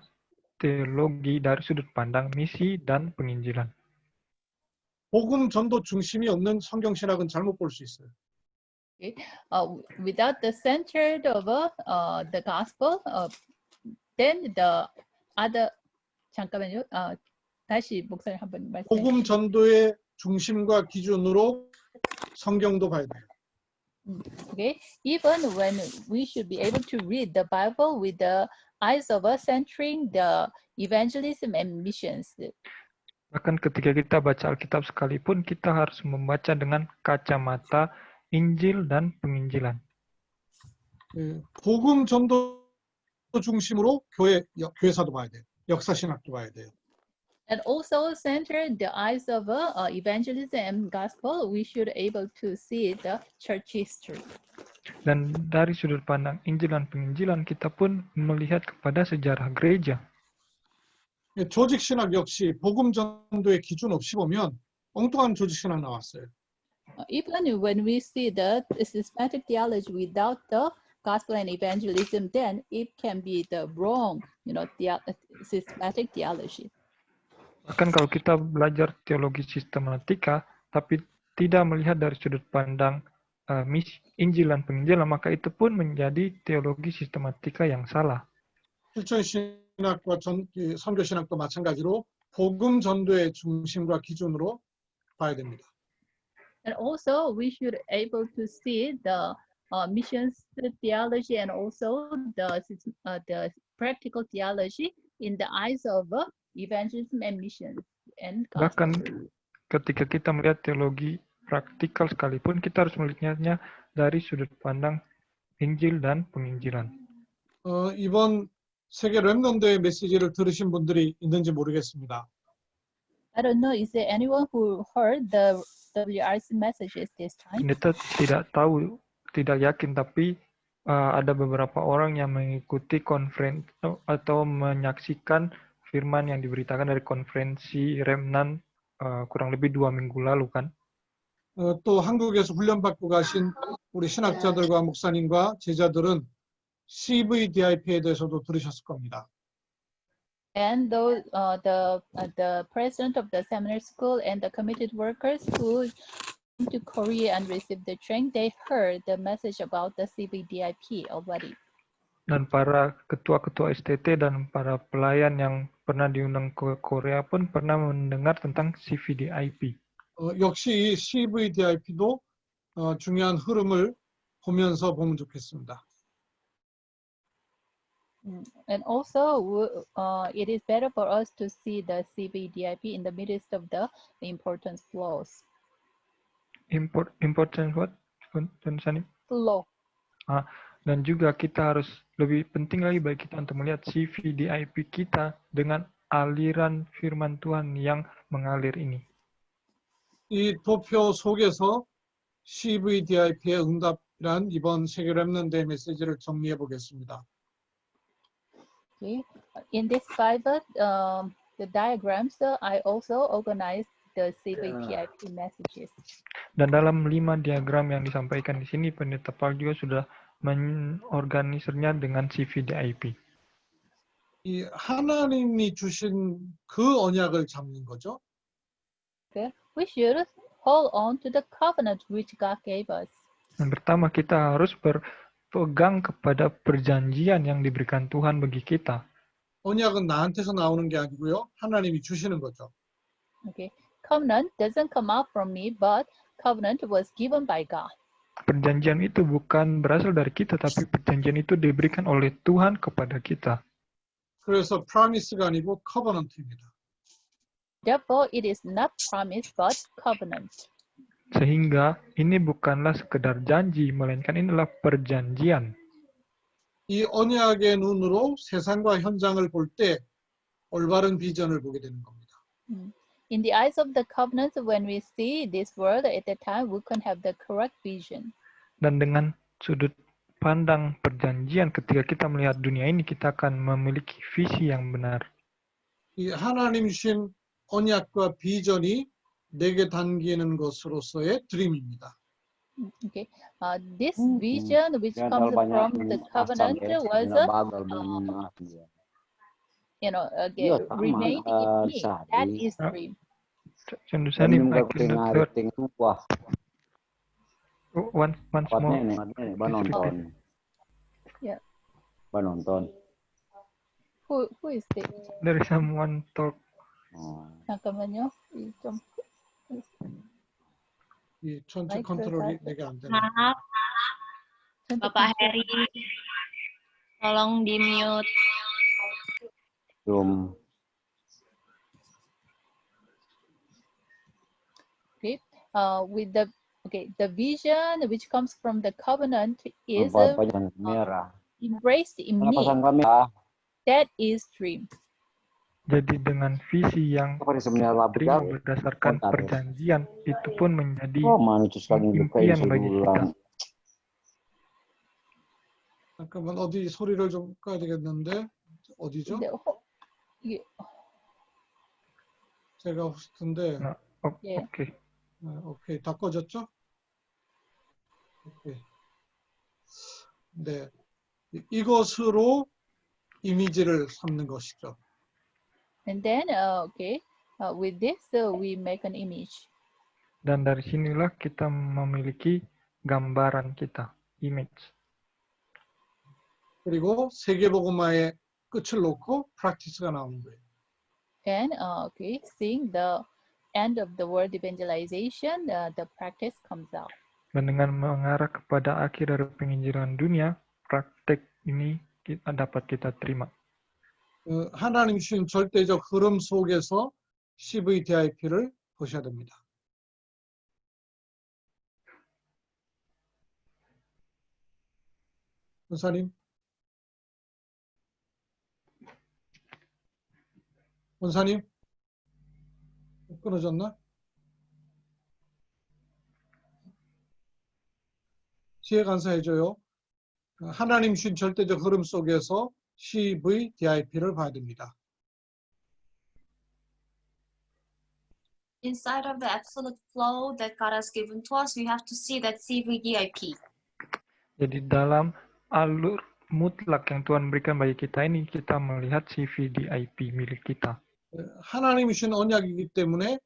teologi dari sudut pandang misi dan penginjilan. 복음 전도 중심이 없는 성경신학은 잘못 볼 수 있어요. Without the center of the gospel, then the other, 잠깐만요. 다시 목사님 한번 말씀해 복음 전도의 중심과 기준으로 성경도 봐야 돼요. Okay, even when we should be able to read the Bible with the eyes of us centering the evangelism and missions. Bahkan ketika kita baca Alkitab sekalipun, kita harus membaca dengan kacamata Injil dan penginjilan. 복음 전도 중심으로 교회사도 봐야 돼요. 역사신학도 봐야 돼요. And also center the eyes of evangelism and gospel, we should able to see the church history. Dan dari sudut pandang Injil dan penginjilan, kita pun melihat kepada sejarah gereja. 조직 신학 역시 복음 전도의 기준 없이 보면 엉뚱한 조직 신학 나왔어요. Even when we see the systematic theology without the gospel and evangelism, then it can be the wrong, systematic theology. Bahkan kalau kita belajar teologi sistematika, tapi tidak melihat dari sudut pandang Injil dan penginjilan, maka itu pun menjadi teologi sistematika yang salah. 실천 신학과 선교 신학도 마찬가지로 복음 전도의 중심과 기준으로 봐야 됩니다. And also, we should able to see the missions theology and also the practical theology in the eyes of evangelism and missions and Bahkan gospel. ketika kita melihat teologi praktikal sekalipun, kita harus melihatnya dari sudut pandang Injil dan penginjilan. 이번 세계 렘넌트의 메시지를 들으신 분들이 있는지 모르겠습니다. I don't know, is there anyone who heard the WRC messages this time? Pendeta tidak tahu, tidak yakin, tapi ada beberapa orang yang mengikuti konferensi atau menyaksikan firman yang diberitakan dari konferensi Remnant kurang lebih 2 minggu lalu kan. 또 한국에서 훈련받고 가신 우리 신학자들과 목사님과 제자들은 CVDIP에 대해서도 들으셨을 겁니다. And those the president of the seminary school and the committed workers who came to Korea and received the training, they heard the message about the CVDIP already. Dan para ketua-ketua STT dan para pelayan yang pernah diundang ke Korea pun pernah mendengar tentang CVDIP. 역시 이 CVDIP도 중요한 흐름을 보면서 보면 좋겠습니다. And also, it is better for us to see the CVDIP in the midst of the important flows. Important what? Flow. Dan juga kita harus lebih penting lagi bagi kita untuk melihat CVDIP kita dengan aliran firman Tuhan yang mengalir ini. 이 도표 속에서 CVDIP의 응답이란 이번 세계 렘넌트의 메시지를 정리해 보겠습니다. Okay. In this Bible, the diagrams, I also organized the CVDIP messages. Dan dalam 5 diagram yang disampaikan di sini, Pendeta Paul juga sudah mengorganisirnya dengan CVDIP. 이 하나님이 주신 그 언약을 잡는 거죠. Okay. We should hold on to the covenant which God gave us. Yang pertama, kita harus berpegang kepada perjanjian yang diberikan Tuhan bagi kita. 언약은 나한테서 나오는 게 아니고요. 하나님이 주시는 거죠. Okay. Covenant doesn't come out from me, but covenant was given by God. Perjanjian itu bukan berasal dari kita, tapi perjanjian itu diberikan oleh Tuhan kepada kita. 그래서 promise가 아니고 covenant입니다. Therefore, it is not promise, but covenant. Sehingga ini bukanlah sekedar janji, melainkan inilah perjanjian. 이 언약의 눈으로 세상과 현장을 볼 때 올바른 비전을 보게 되는 겁니다. In the eyes of the covenant, when we see this world at that time, we can have the correct vision. Dan dengan sudut pandang perjanjian, ketika kita melihat dunia ini, kita akan memiliki visi yang benar. 이 하나님 주신 언약과 비전이 내게 담기는 것으로서의 드림입니다. Okay, this vision which comes from the covenant was, remain in me. That is dream. Condusanim, I cannot hear. Once more. Yeah. Penonton. Who is it? There is someone talk. 잠깐만요. 이 전체 컨트롤이 내게 안 되네. Maaf, Bapak Heri, tolong di mute. Zoom. Okay. With the vision which comes from the covenant is Jangan merah. embraced in me. Pasang kamera. That is dream. Jadi dengan visi yang terima berdasarkan perjanjian, itu pun menjadi impian bagi kita. 잠깐만 어디 소리를 좀 꺼야 되겠는데 어디죠? 제가 호스트인데 Nah, Yeah. oke. 오케이 다 꺼졌죠? 오케이. 네, 이것으로 이미지를 삼는 것이죠. And then, okay, with this, we make an image. Dan dari sinilah kita memiliki gambaran kita, image. 그리고 세계복음화의 끝을 놓고 프랙티스가 나오는 거예요. And, okay, seeing the end of the world evangelization, the practice comes out. Dan dengan mengarah kepada akhir dari penginjilan dunia, praktek ini dapat kita terima. 하나님 주신 절대적 흐름 속에서 CVDIP를 보셔야 됩니다. 원사님? 원사님? 끊어졌나? 지혜 간사해줘요. 하나님 주신 절대적 흐름 속에서 CVDIP를 봐야 됩니다. Inside of the absolute flow that God has given to us, we have to see that CVDIP. Jadi dalam alur mutlak yang Tuhan berikan bagi kita ini, kita melihat CVDIP milik kita. 하나님이 주신 언약이기 때문에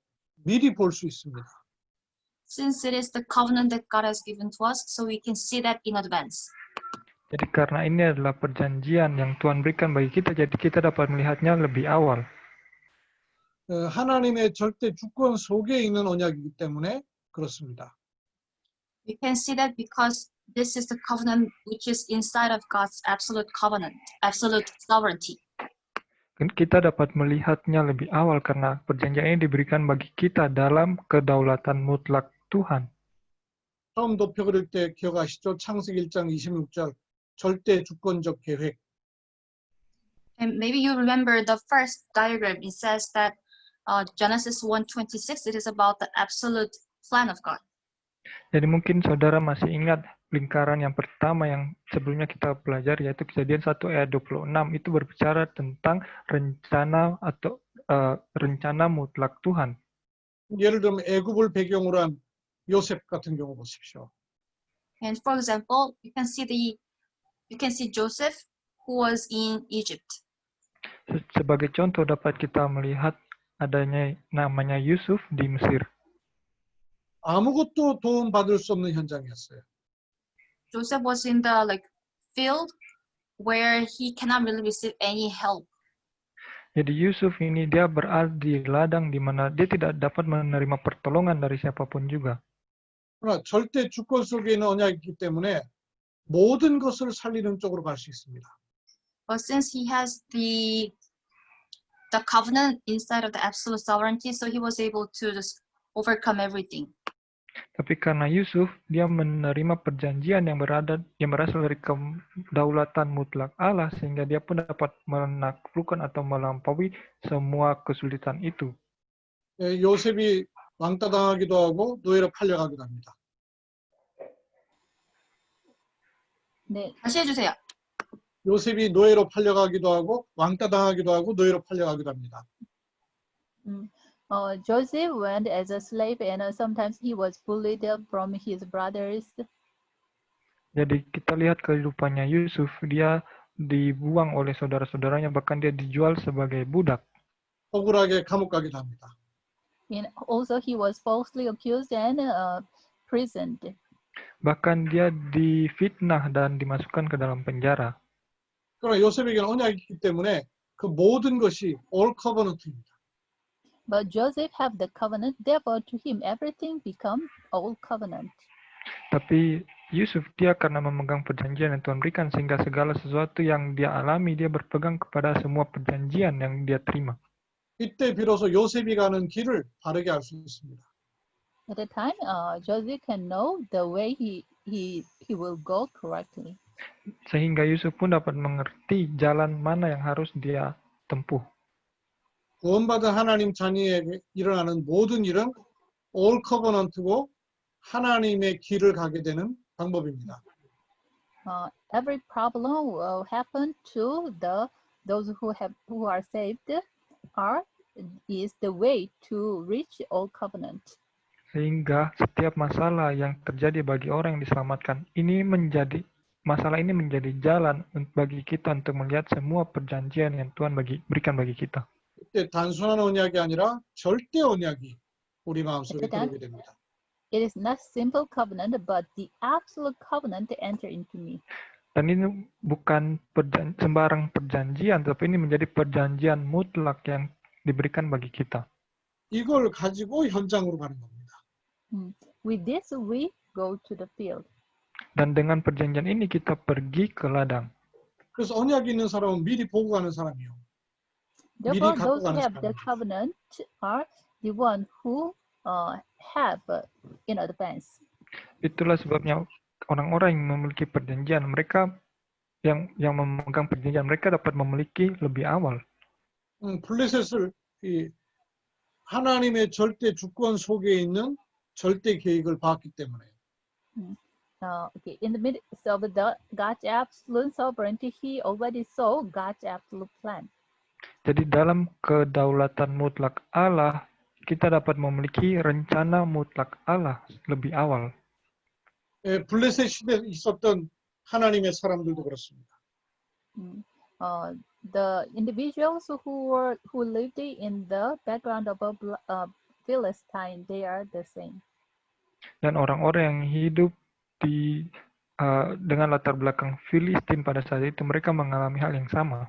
미리 볼 수 있습니다. Since it is the covenant that God has given to us, so we can see that in advance. Jadi karena ini adalah perjanjian yang Tuhan berikan bagi kita, jadi kita dapat melihatnya lebih awal. 하나님의 절대 주권 속에 있는 언약이기 때문에 그렇습니다. We can see that because this is the covenant which is inside of God's absolute covenant, absolute sovereignty. Kita dapat melihatnya lebih awal karena perjanjian ini diberikan bagi kita dalam kedaulatan mutlak Tuhan. 처음 도표 그릴 때 기억하시죠? 창세기 1장 26절 절대 주권적 계획. And maybe you remember the first diagram. It says that Genesis 1:26, it is about the absolute plan of God. Jadi mungkin saudara masih ingat lingkaran yang pertama yang sebelumnya kita pelajari, yaitu Kejadian 1 ayat 26. Itu berbicara tentang rencana atau rencana mutlak Tuhan. 예를 들면 애굽을 배경으로 한 요셉 같은 경우 보십시오. And for example, you can see Joseph who was in Egypt. Sebagai contoh dapat kita melihat adanya namanya Yusuf di Mesir. 아무것도 도움 받을 수 없는 현장이었어요. Joseph was in the field where he cannot really receive any help. Jadi Yusuf ini dia berada di ladang di mana dia tidak dapat menerima pertolongan dari siapapun juga. 그러나 절대 주권 속에 있는 언약이기 때문에 모든 것을 살리는 쪽으로 갈 수 있습니다. But since he has the covenant inside of the absolute sovereignty, so he was able to just overcome everything. Tapi karena Yusuf, dia menerima perjanjian yang berasal dari kedaulatan mutlak Allah, sehingga dia pun dapat menaklukkan atau melampaui semua kesulitan itu. 요셉이 왕따 당하기도 하고 노예로 팔려가기도 합니다. 네, 다시 해주세요. 요셉이 노예로 팔려가기도 하고 왕따 당하기도 하고 노예로 팔려가기도 합니다. Joseph went as a slave, and sometimes he was bullied from his brothers. Jadi kita lihat kehidupannya Yusuf, dia dibuang oleh saudara-saudaranya, bahkan dia dijual sebagai budak. 억울하게 감옥 가기도 합니다. And also he was falsely accused and imprisoned. Bahkan dia difitnah dan dimasukkan ke dalam penjara. 그러나 요셉에게는 언약이 있기 때문에 그 모든 것이 all covenant입니다. But Joseph have the covenant, therefore to him everything become old covenant. Tapi Yusuf dia karena memegang perjanjian yang Tuhan berikan, sehingga segala sesuatu yang dia alami, dia berpegang kepada semua perjanjian yang dia terima. 이때 비로소 요셉이 가는 길을 바르게 알 수 있습니다. At the time, Joseph can know the way he will go correctly. Sehingga Yusuf pun dapat mengerti jalan mana yang harus dia tempuh. 구원받은 하나님 자녀에게 일어나는 모든 일은 all covenant고 하나님의 길을 가게 되는 방법입니다. Every problem will happen to those who are saved are is the way to reach all covenant. Sehingga setiap masalah yang terjadi bagi orang yang diselamatkan, masalah ini menjadi jalan bagi kita untuk melihat semua perjanjian yang Tuhan berikan bagi kita. 이때 단순한 언약이 아니라 절대 언약이 우리 마음속에 들어오게 됩니다. It is not simple covenant, but the absolute covenant to enter into me. Dan ini bukan sembarang perjanjian, tapi ini menjadi perjanjian mutlak yang diberikan bagi kita. 이걸 가지고 현장으로 가는 겁니다. With this, we go to the field. Dan dengan perjanjian ini kita pergi ke ladang. 그래서 언약이 있는 사람은 미리 보고 가는 사람이요. Therefore, 미리 갖고 those who 가는 have the 사람이죠. covenant are the one who have in advance. Itulah sebabnya orang-orang yang memiliki perjanjian, mereka yang memegang perjanjian, mereka dapat memiliki lebih awal. 블레셋을 하나님의 절대 주권 속에 있는 절대 계획을 봤기 때문에. Okay, in the midst of God's absolute sovereignty, he already saw God's absolute plan. Jadi dalam kedaulatan mutlak Allah, kita dapat memiliki rencana mutlak Allah lebih awal. 블레셋 시대에 있었던 하나님의 사람들도 그렇습니다. The individuals who lived in the background of Philistine, they are the same. Dan orang-orang yang hidup dengan latar belakang Filistin pada saat itu, mereka mengalami hal yang sama.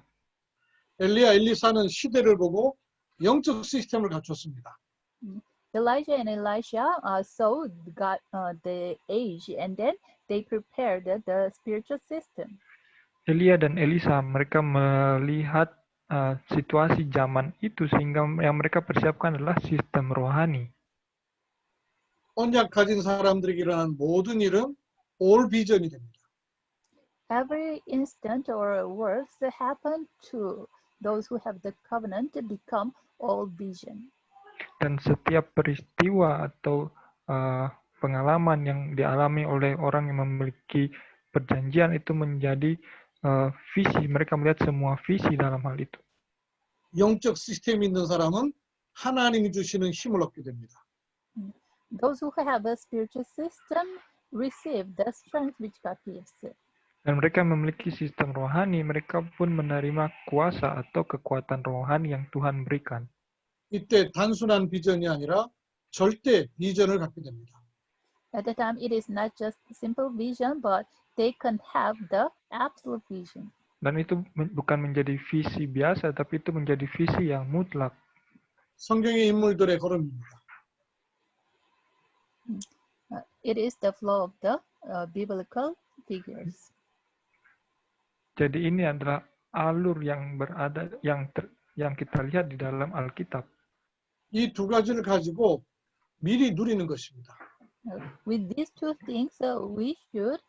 엘리야, 엘리사는 시대를 보고 영적 시스템을 갖췄습니다. Elijah and Elisha saw God, the age, and then they prepared the spiritual system. Elia dan Elisa, mereka melihat situasi zaman itu, sehingga yang mereka persiapkan adalah sistem rohani. 언약 가진 사람들에게 일어난 모든 일은 올 비전이 됩니다. Every instant or works happen to those who have the covenant to become all vision. Dan setiap peristiwa atau pengalaman yang dialami oleh orang yang memiliki perjanjian itu menjadi visi. Mereka melihat semua visi dalam hal itu. 영적 시스템이 있는 사람은 하나님이 주시는 힘을 얻게 됩니다. Those who have a spiritual system receive the strength which God gives. Dan mereka memiliki sistem rohani, mereka pun menerima kuasa atau kekuatan rohani yang Tuhan berikan. 이때 단순한 비전이 아니라 절대 비전을 갖게 됩니다. At the time, it is not just simple vision, but they can have the absolute vision. Dan itu bukan menjadi visi biasa, tapi itu menjadi visi yang mutlak. 성경의 인물들의 걸음입니다. It is the flow of the biblical figures. Jadi ini adalah alur yang berada yang kita lihat di dalam Alkitab. 이 두 가지를 가지고 미리 누리는 것입니다. With these two things, we should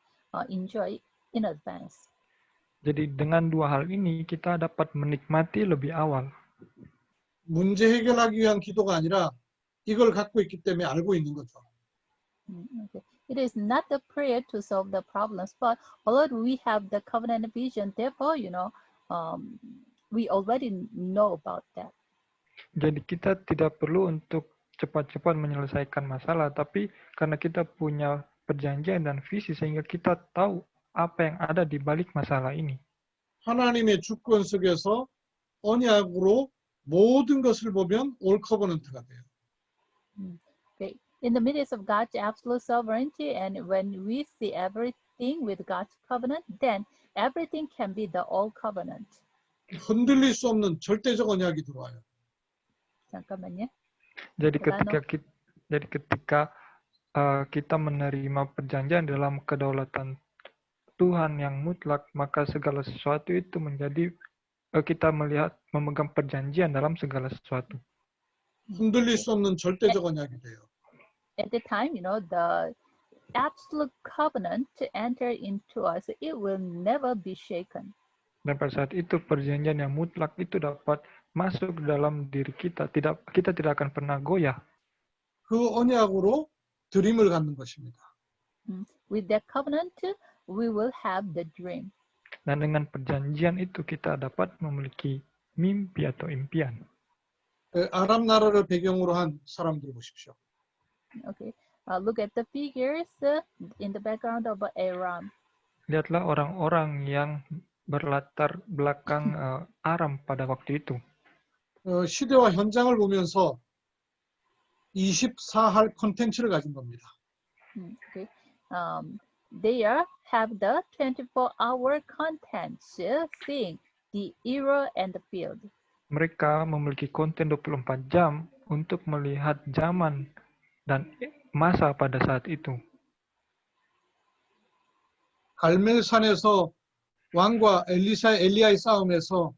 enjoy in advance. Jadi dengan dua hal ini kita dapat menikmati lebih awal. 문제 해결하기 위한 기도가 아니라 이걸 갖고 있기 때문에 알고 있는 거죠. Okay. It is not the prayer to solve the problems, but although we have the covenant vision, therefore, we already know about that. Jadi kita tidak perlu untuk cepat-cepat menyelesaikan masalah, tapi karena kita punya perjanjian dan visi sehingga kita tahu apa yang ada di balik masalah ini. 하나님의 주권 속에서 언약으로 모든 것을 보면 올 커버넌트가 돼요. Okay. In the midst of God's absolute sovereignty, and when we see everything with God's covenant, then everything can be the all covenant. 흔들릴 수 없는 절대적 언약이 들어와요. 잠깐만요. Jadi ketika kita menerima perjanjian dalam kedaulatan Tuhan yang mutlak, maka segala sesuatu itu menjadi kita memegang perjanjian dalam segala sesuatu. 흔들릴 수 없는 절대적 언약이 돼요. At the time, the absolute covenant to enter into us, it will never be shaken. Dan pada saat itu perjanjian yang mutlak itu dapat masuk dalam diri kita. Kita tidak akan pernah goyah. 그 언약으로 드림을 갖는 것입니다. With that covenant, we will have the dream. Dan dengan perjanjian itu kita dapat memiliki mimpi atau impian. 아랍 나라를 배경으로 한 사람들 보십시오. Okay. Look at the figures in the background of Aram. Lihatlah orang-orang yang berlatar belakang Aram pada waktu itu. 시대와 현장을 보면서 24할 콘텐츠를 가진 겁니다. Okay. They have the 24-hour content, seeing the era and the field. Mereka memiliki konten 24 jam untuk melihat zaman dan masa pada saat itu. 갈멜산에서 왕과 엘리야의 싸움에서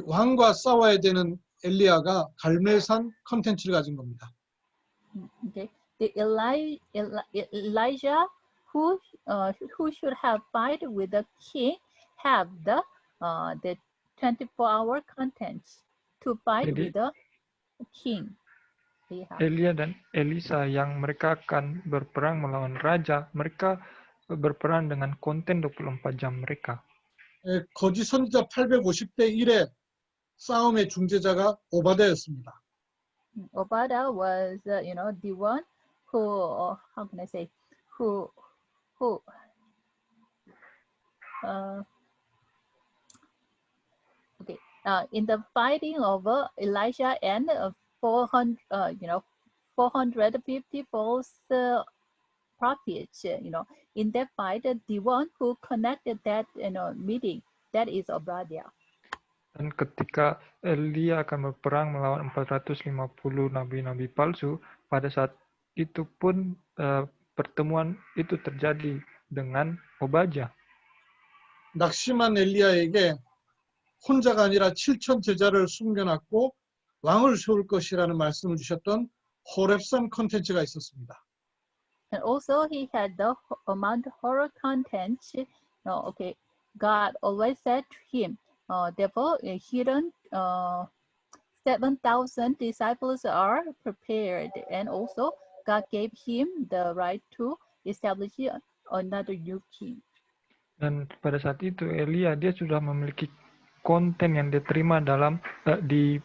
왕과 싸워야 되는 엘리야가 갈멜산 컨텐츠를 가진 겁니다. Okay. The Elijah who should have fight with the king have the 24-hour content to fight Jadi, with the king. Elia dan Elisa yang mereka akan berperang melawan raja, mereka berperang dengan konten 24 jam mereka. 거짓 선지자 850대 1의 싸움의 중재자가 오바다였습니다. Obadiah was, the one who, how can I say, in the fighting of Elijah and 450 false prophets, in that fight, the one who connected that, meeting, that is Obadiah. Dan ketika Elia akan berperang melawan 450 nabi-nabi palsu, pada saat itu pun pertemuan itu terjadi dengan Obadiah. 낙심한 엘리야에게 혼자가 아니라 7천 제자를 숨겨놨고 왕을 세울 것이라는 말씀을 주셨던 호렙산 콘텐츠가 있었습니다. And also he had the Mount Horror content. God always said to him, therefore hidden 7,000 disciples are prepared, and also God gave him the right to establish another new king. Dan pada saat itu Elia dia sudah memiliki konten yang diterima dalam di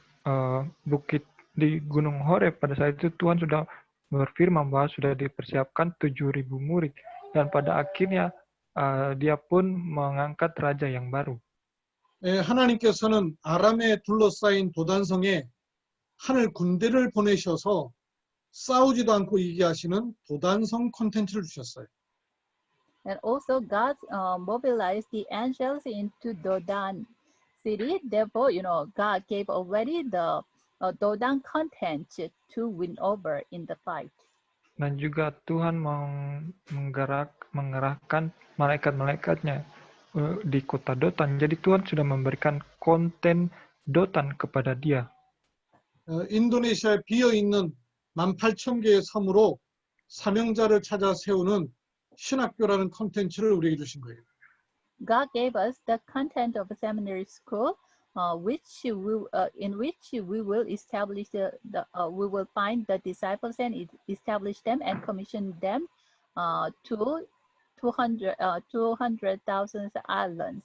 Gunung Horeb. Pada saat itu Tuhan sudah berfirman bahwa sudah dipersiapkan 7.000 murid, dan pada akhirnya dia pun mengangkat raja yang baru. 하나님께서는 아람에 둘러싸인 도단성에 하늘 군대를 보내셔서 싸우지도 않고 이기하시는 도단성 콘텐츠를 주셨어요. And also God mobilized the angels into Dodan city. Therefore, God gave already the Dodan content to win over in the fight. Dan juga Tuhan mengerahkan malaikat-malaikatnya di kota Dotan. Jadi Tuhan sudah memberikan konten Dotan kepada dia. 인도네시아에 비어있는 18,000개의 섬으로 사명자를 찾아 세우는 신학교라는 콘텐츠를 우리에게 주신 거예요. God gave us the content of a seminary school, in which we will establish we will find the disciples and establish them and commission them to 200,000 islands.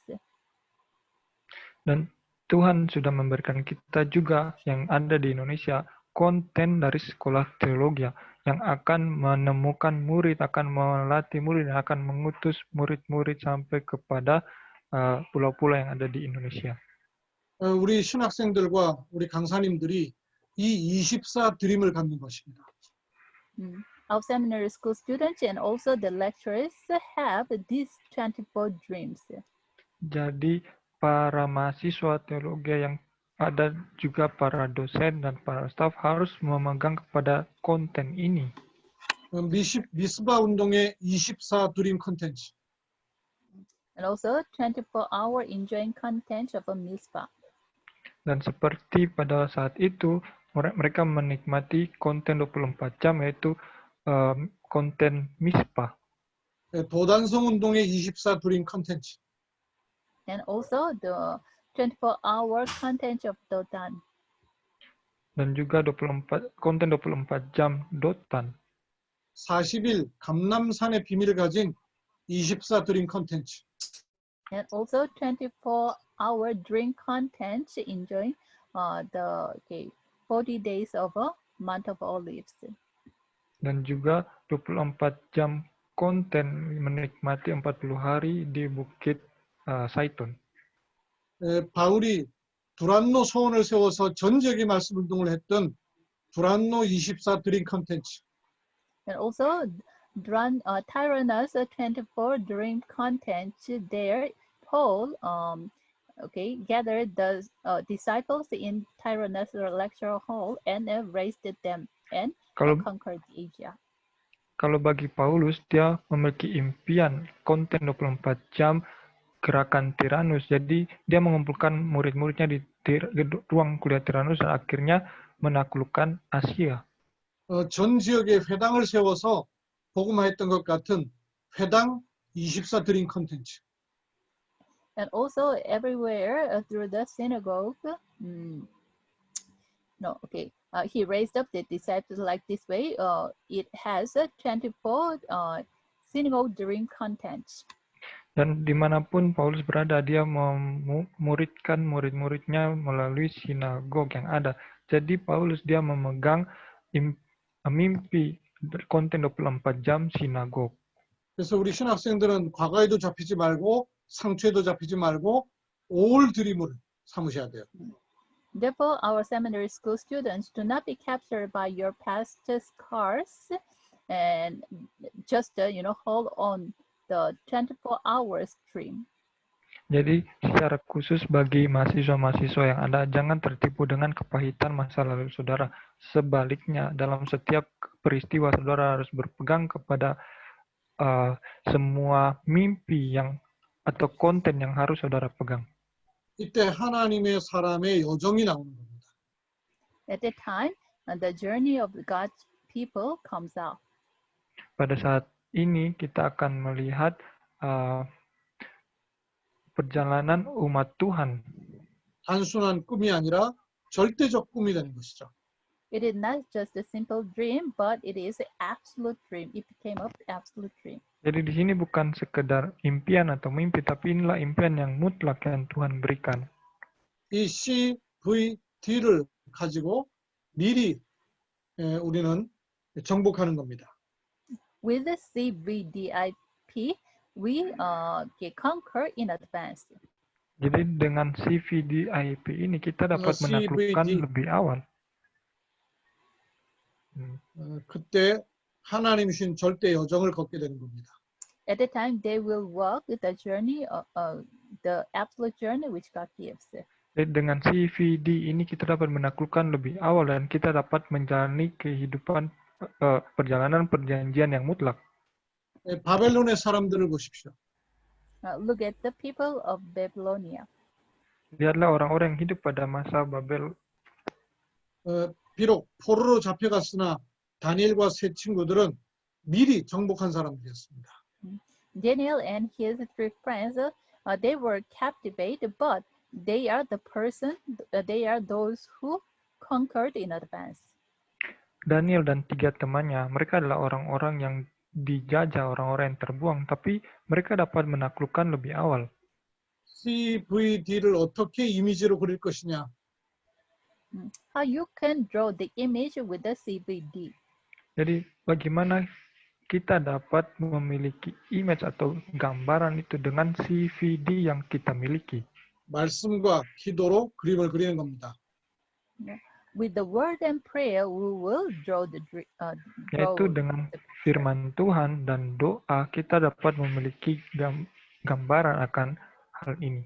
Dan Tuhan sudah memberikan kita juga yang ada di Indonesia konten dari sekolah teologi yang akan menemukan murid, akan melatih murid, dan akan mengutus murid-murid sampai kepada pulau-pulau yang ada di Indonesia. 우리 신학생들과 우리 강사님들이 이 24 드림을 갖는 것입니다. Our seminary school students and also the lecturers have these 24 dreams. Jadi para mahasiswa teologi yang ada juga para dosen dan para staf harus memegang kepada konten ini. 미스바 운동의 24 드림 콘텐츠. And also 24-hour enjoying content of a Mizpah. Dan seperti pada saat itu mereka menikmati konten 24 jam, yaitu konten Mizpah. 도단성 운동의 24 드림 콘텐츠. And also the 24-hour content of Dotan. Dan juga konten 24 jam Dotan. 40일 감람산의 비밀을 가진 24 드림 콘텐츠. And also 24 24-hour dream content enjoying the 40 days of a month of olives. Dan juga 24 jam konten menikmati 40 hari di Bukit Saitun. 바울이 두란노 소원을 세워서 전 지역에 말씀 운동을 했던 두란노 24 드림 컨텐츠. And also Tyrannus 24 dream content there, Paul gathered the disciples in Tyrannus lecture hall and raised them and conquered Asia. Kalau bagi Paulus, dia memiliki impian konten 24 jam gerakan Tyrannus. Jadi dia mengumpulkan murid-muridnya di ruang kuliah Tyrannus dan akhirnya menaklukkan Asia. 전 지역에 회당을 세워서 복음화했던 것 같은 회당 24 드림 컨텐츠. And also everywhere through the synagogue, he raised up the disciples like this way. It has 24 synagogue dream content. Dan dimanapun Paulus berada, dia memuridkan murid-muridnya melalui sinagog yang ada. Jadi Paulus dia memegang mimpi konten 24 jam sinagog. 그래서 우리 신학생들은 과거에도 잡히지 말고 상처에도 잡히지 말고 올 드림을 삼으셔야 돼요. Therefore, our seminary school students do not be captured by your past scars and just hold on the 24-hour stream. Jadi secara khusus bagi mahasiswa-mahasiswa yang ada, jangan tertipu dengan kepahitan masa lalu saudara. Sebaliknya, dalam setiap peristiwa saudara harus berpegang kepada semua mimpi atau konten yang harus saudara pegang. 이때 하나님의 사람의 여정이 나오는 겁니다. At that time, the journey of God's people comes out. Pada saat ini kita akan melihat perjalanan umat Tuhan. 단순한 꿈이 아니라 절대적 꿈이 되는 것이죠. It is not just a simple dream, but it is an absolute dream. It became an absolute dream. Jadi di sini bukan sekedar impian atau mimpi, tapi inilah impian yang mutlak yang Tuhan berikan. 이 CVD를 가지고 미리 우리는 정복하는 겁니다. With the CVDIP, we conquer in advance. Jadi dengan CVDIP ini kita dapat menaklukkan lebih awal. 그때 하나님 주신 절대 여정을 걷게 되는 겁니다. At the time, they will walk the journey, the absolute journey which God gives. Jadi dengan CVD ini kita dapat menaklukkan lebih awal dan kita dapat menjalani kehidupan perjalanan perjanjian yang mutlak. 바벨론의 사람들을 보십시오. Look at the people of Babylonia. Lihatlah orang-orang yang hidup pada masa Babel. 비록 포로로 잡혀갔으나 다니엘과 세 친구들은 미리 정복한 사람들이었습니다. Daniel and his three friends, they were captivated, but they are those who conquered in advance. Daniel dan tiga temannya, mereka adalah orang-orang yang dijajah, orang-orang yang terbuang, tapi mereka dapat menaklukkan lebih awal. CVD를 어떻게 이미지로 그릴 것이냐? How you can draw the image with the CVD. Jadi bagaimana kita dapat memiliki image atau gambaran itu dengan CVD yang kita miliki? 말씀과 기도로 그림을 그리는 겁니다. With the word and prayer, we will draw the Yaitu dengan firman Tuhan dan doa kita dapat memiliki gambaran akan hal ini.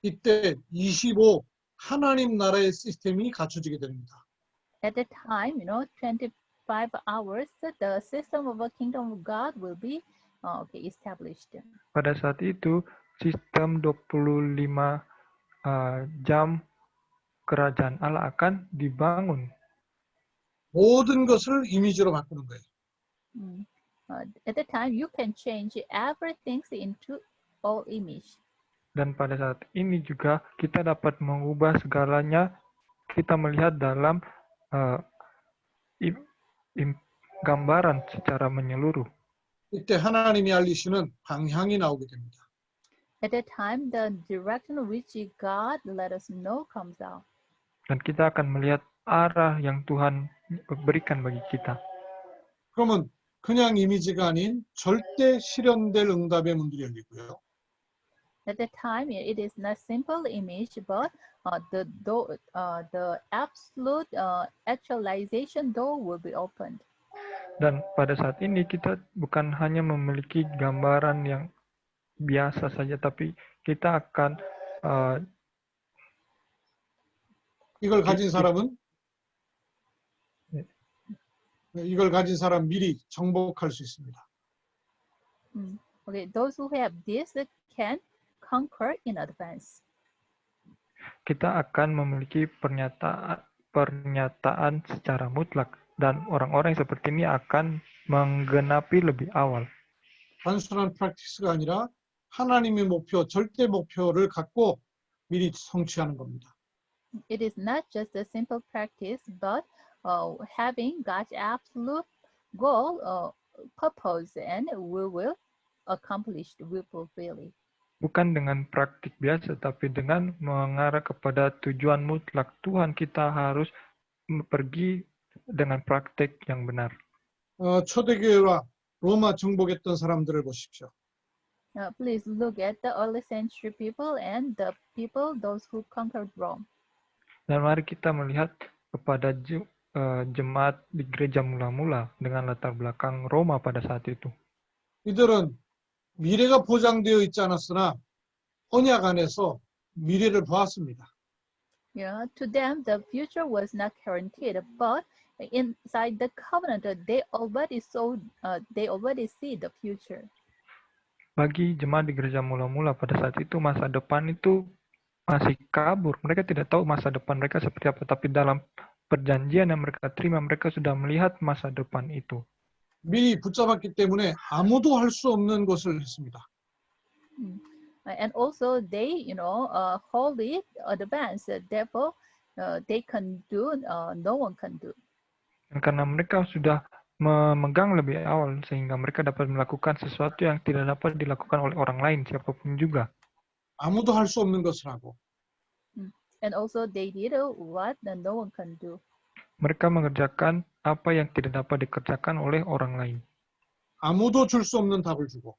이때 25 하나님 나라의 시스템이 갖춰지게 됩니다. At the time, 25 hours, the system of the kingdom of God will be established. Pada saat itu, sistem 25 jam kerajaan Allah akan dibangun. 모든 것을 이미지로 바꾸는 거예요. At the time, you can change everything into all image. Dan pada saat ini juga kita dapat mengubah segalanya. Kita melihat dalam gambaran secara menyeluruh. 이때 하나님이 알리시는 방향이 나오게 됩니다. At that time, the direction which God let us know comes out. Dan kita akan melihat arah yang Tuhan berikan bagi kita. 그러면 그냥 이미지가 아닌 절대 실현될 응답의 문들이 열리고요. At that time, it is not simple image, but the absolute actualization door will be opened. Dan pada saat ini kita bukan hanya memiliki gambaran yang biasa saja, tapi kita akan 이걸 가진 사람은 이걸 가진 사람 미리 정복할 수 있습니다. Okay, those who have this can conquer in advance. kita akan memiliki pernyataan secara mutlak, dan orang-orang yang seperti ini akan menggenapi lebih awal. 단순한 프랙티스가 아니라 하나님의 목표, 절대 목표를 갖고 미리 성취하는 겁니다. It is not just a simple practice, but having God's absolute goal, purpose, and we will accomplish, we fulfill it. Bukan dengan praktik biasa, tapi dengan mengarah kepada tujuan mutlak Tuhan, kita harus pergi dengan praktik yang benar. 초대교회와 로마 정복했던 사람들을 보십시오. Please look at the early century people and the people, those who conquered Rome. Dan mari kita melihat kepada jemaat di gereja mula-mula dengan latar belakang Roma pada saat itu. 이들은 미래가 보장되어 있지 않았으나 언약 안에서 미래를 보았습니다. Yeah, to them the future was not guaranteed, but inside the covenant they already see the future. Bagi jemaat di gereja mula-mula pada saat itu, masa depan itu masih kabur. Mereka tidak tahu masa depan mereka seperti apa, tapi dalam perjanjian yang mereka terima, mereka sudah melihat masa depan itu. 미리 붙잡았기 때문에 아무도 할 수 없는 것을 했습니다. And also they, hold it advanced. Therefore, they can do. No one can do. Dan karena mereka sudah memegang lebih awal, sehingga mereka dapat melakukan sesuatu yang tidak dapat dilakukan oleh orang lain, siapapun juga. 아무도 할 수 없는 것을 하고 And also they did what no one can do. Mereka mengerjakan apa yang tidak dapat dikerjakan oleh orang lain. 아무도 줄 수 없는 답을 주고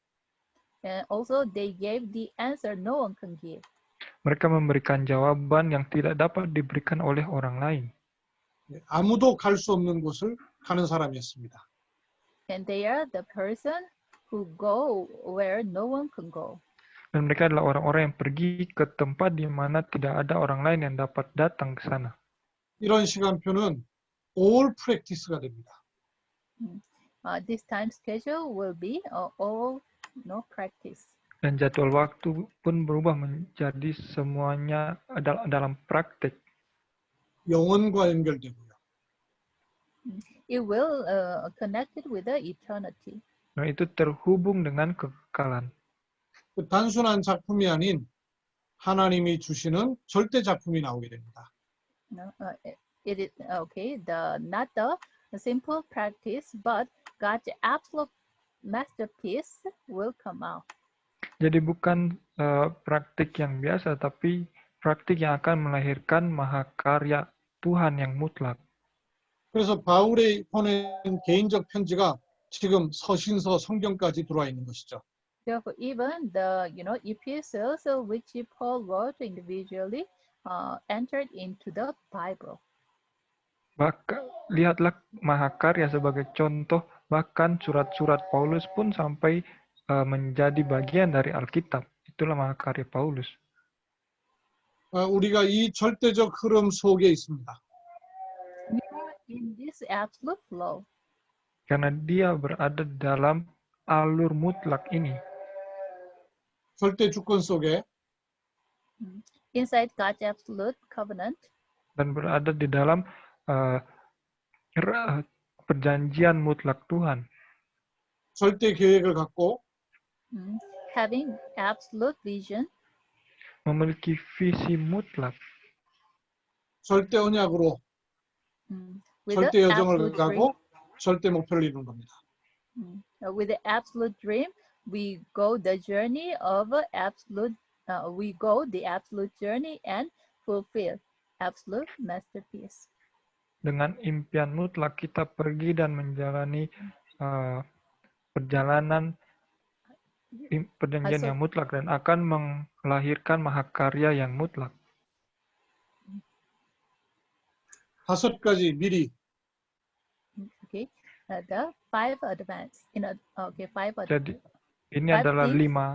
And also they gave the answer no one can give. Mereka memberikan jawaban yang tidak dapat diberikan oleh orang lain. 아무도 갈 수 없는 곳을 가는 사람이었습니다. And they are the person who go where no one can go. Dan mereka adalah orang-orang yang pergi ke tempat di mana tidak ada orang lain yang dapat datang ke sana. 이런 시간표는 all practice가 됩니다. This time schedule will be all practice. Dan jadwal waktu pun berubah menjadi semuanya dalam praktik. 영원과 연결되고요. It will connect it with the eternity. Nah, itu terhubung dengan kekekalan. 그 단순한 작품이 아닌 하나님이 주시는 절대 작품이 나오게 됩니다. It is okay. Not the simple practice, but God's absolute masterpiece will come out. Jadi bukan praktik yang biasa, tapi praktik yang akan melahirkan mahakarya Tuhan yang mutlak. 그래서 바울이 보낸 개인적 편지가 지금 서신서 성경까지 들어와 있는 것이죠. Therefore, even the epistles which Paul wrote individually entered into the Bible. Lihatlah mahakarya sebagai contoh, bahkan surat-surat Paulus pun sampai menjadi bagian dari Alkitab. Itulah mahakarya Paulus. 우리가 이 절대적 흐름 속에 있습니다. We are in this absolute flow. Karena dia berada dalam alur mutlak ini. 절대 주권 속에 Inside God's absolute covenant. Dan berada di dalam perjanjian mutlak Tuhan. 절대 계획을 갖고 Having absolute vision. Memiliki visi mutlak. 절대 언약으로 절대 여정을 가고 절대 목표를 이루는 겁니다. With the absolute dream, we go the journey of absolute. We go the absolute journey and fulfill absolute masterpiece. Dengan impian mutlak kita pergi dan menjalani perjalanan perjanjian Also, yang mutlak dan akan melahirkan mahakarya yang mutlak. 5가지 미리. okay, the five advance. Five. Jadi ini Five adalah things lima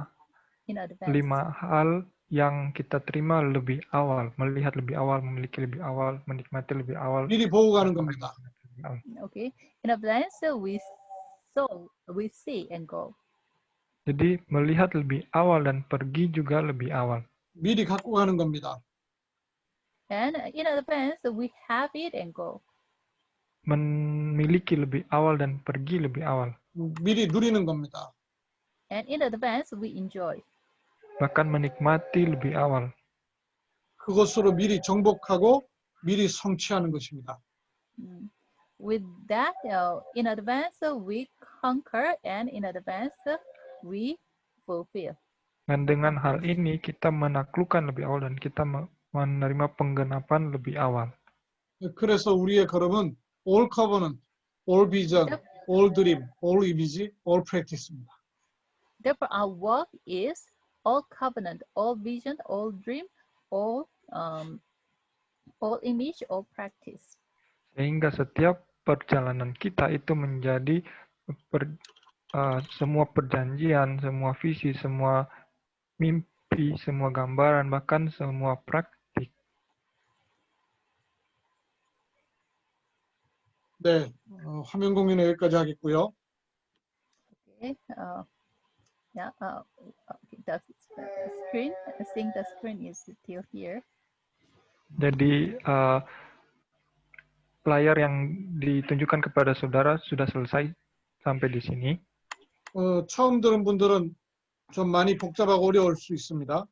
in advance. hal yang kita terima lebih awal, melihat lebih awal, memiliki lebih awal, menikmati lebih awal. 미리 보고 가는 겁니다. Okay, in advance we see and go. Jadi melihat lebih awal dan pergi juga lebih awal. 미리 갖고 가는 겁니다. And in advance we have it and go. Memiliki lebih awal dan pergi lebih awal. 미리 누리는 겁니다. And in advance we enjoy. Bahkan menikmati lebih awal. 그것으로 미리 정복하고 미리 성취하는 것입니다. With that, in advance we conquer, and in advance we fulfill. Dan dengan hal ini kita menaklukkan lebih awal dan kita menerima penggenapan lebih awal. 그래서 우리의 걸음은 all covenant, all vision, all dream, all image, all practice입니다. Therefore, our walk is all covenant, all vision, all dream, all image, all practice. Sehingga setiap perjalanan kita itu menjadi semua perjanjian, semua visi, semua mimpi, semua gambaran, bahkan semua praktik. 네, 화면 공유는 여기까지 하겠고요. Okay. Okay, the screen. I think the screen is still here. Jadi layar yang ditunjukkan kepada saudara sudah selesai sampai di sini. 처음 들은 분들은 좀 많이 복잡하고 어려울 수 있습니다.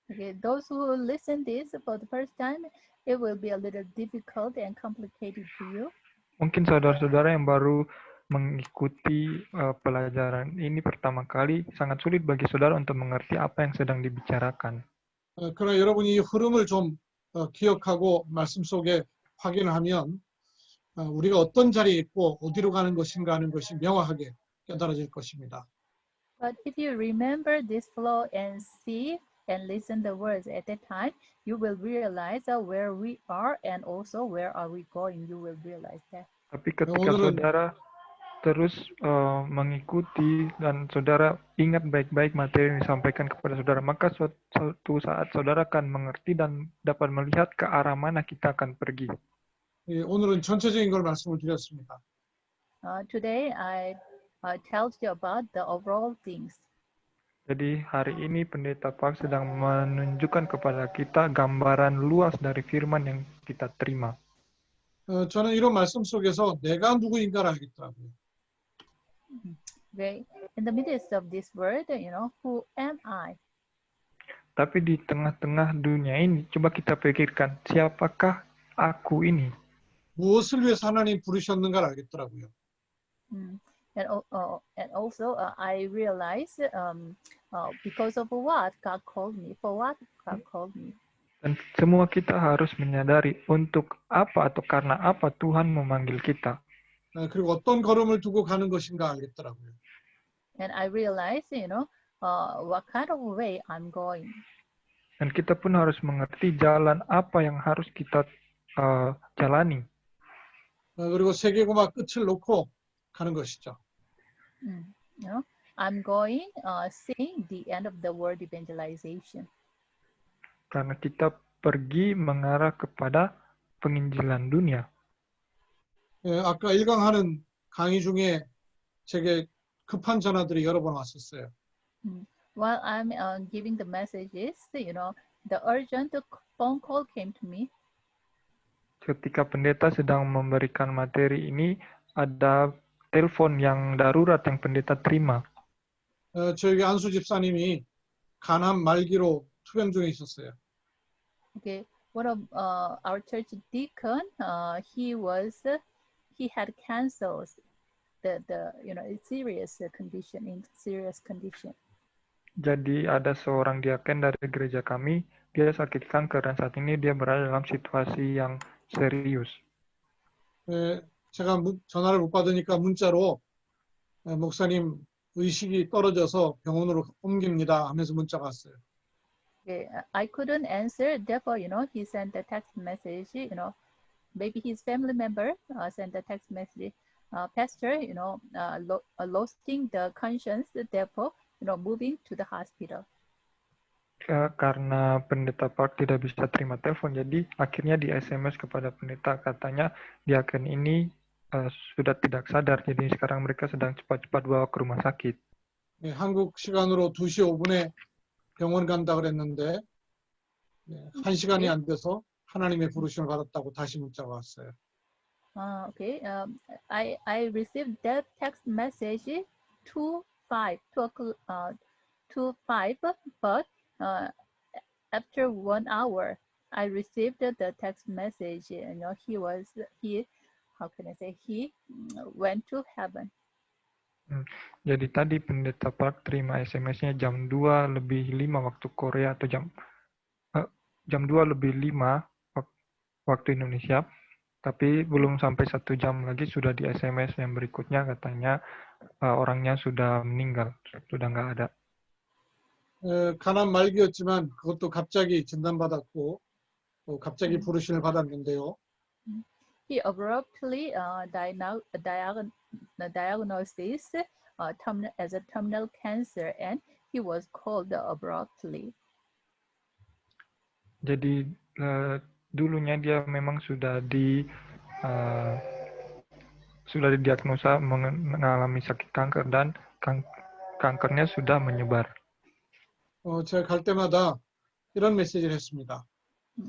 Okay, those who listen this for the first time, it will be a little difficult and complicated to you. Mungkin saudara-saudara yang baru mengikuti pelajaran ini pertama kali, sangat sulit bagi saudara untuk mengerti apa yang sedang dibicarakan. 그러나 여러분이 이 흐름을 좀 기억하고 말씀 속에 확인하면 우리가 어떤 자리에 있고 어디로 가는 것인가 하는 것이 명확하게 깨달아질 것입니다. But if you remember this flow and see and listen the words at that time, you will realize where we are and also where are we going. You will realize that. Tapi ketika saudara terus mengikuti dan saudara ingat baik-baik materi yang disampaikan kepada saudara, maka suatu saat saudara akan mengerti dan dapat melihat ke arah mana kita akan pergi. 오늘은 전체적인 걸 말씀을 드렸습니다. Today I tell you about the overall things. Jadi hari ini Pendeta Park sedang menunjukkan kepada kita gambaran luas dari firman yang kita terima. 저는 이런 말씀 속에서 내가 누구인가를 알겠더라고요. Okay. In the midst of this word, who am I? Tapi di tengah-tengah dunia ini, coba kita pikirkan, siapakah aku ini? 무엇을 위해서 하나님 부르셨는가를 알겠더라고요. And also I realize because of what God called me, for what God called me. Dan semua kita harus menyadari untuk apa atau karena apa Tuhan memanggil kita. 그리고 어떤 걸음을 두고 가는 것인가 알겠더라고요. And I realize, what kind of way I'm going. Dan kita pun harus mengerti jalan apa yang harus kita jalani. 그리고 세계고마 끝을 놓고 가는 것이죠. I'm going seeing the end of the world evangelization. Karena kita pergi mengarah kepada penginjilan dunia. 아까 1강하는 강의 중에 제게 급한 전화들이 여러 번 왔었어요. While I'm giving the messages, the urgent phone call came to me. Ketika pendeta sedang memberikan materi ini, ada telepon yang darurat yang pendeta terima. 저희 안수 집사님이 간암 말기로 투병 중에 있었어요. Okay, one of our church deacon, he had cancers. serious condition, in serious condition. Jadi ada seorang diaken dari gereja kami, dia sakit kanker dan saat ini dia berada dalam situasi yang serius. 제가 전화를 못 받으니까 문자로 목사님 의식이 떨어져서 병원으로 옮깁니다 하면서 문자가 왔어요. Okay, I couldn't answer. Therefore, he sent a text message. Maybe his family member sent a text message. Pastor, losing the conscience. Therefore, moving to the hospital. Karena pendeta Park tidak bisa terima telepon, jadi akhirnya di SMS kepada pendeta katanya diaken ini sudah tidak sadar, jadi sekarang mereka sedang cepat-cepat bawa ke rumah sakit. 한국 시간으로 2시 5분에 병원 간다 그랬는데 1시간이 안 돼서 하나님의 부르심을 받았다고 다시 문자가 왔어요. Okay. I received that text message 2:05, but after 1 hour, I received the text message. He went to heaven. Jadi tadi pendeta Park terima SMS-nya jam 2:05 waktu Korea atau jam 2:05 waktu Indonesia. Tapi belum sampai 1 jam lagi sudah di SMS yang berikutnya katanya orangnya sudah meninggal, sudah nggak ada. 가난 말기였지만 그것도 갑자기 진단받았고 또 갑자기 부르심을 받았는데요. He abruptly diagnosis as a terminal cancer, and he was called abruptly. Jadi dulunya dia memang sudah didiagnosa mengalami sakit kanker dan kankernya sudah menyebar. 제가 갈 때마다 이런 메시지를 했습니다.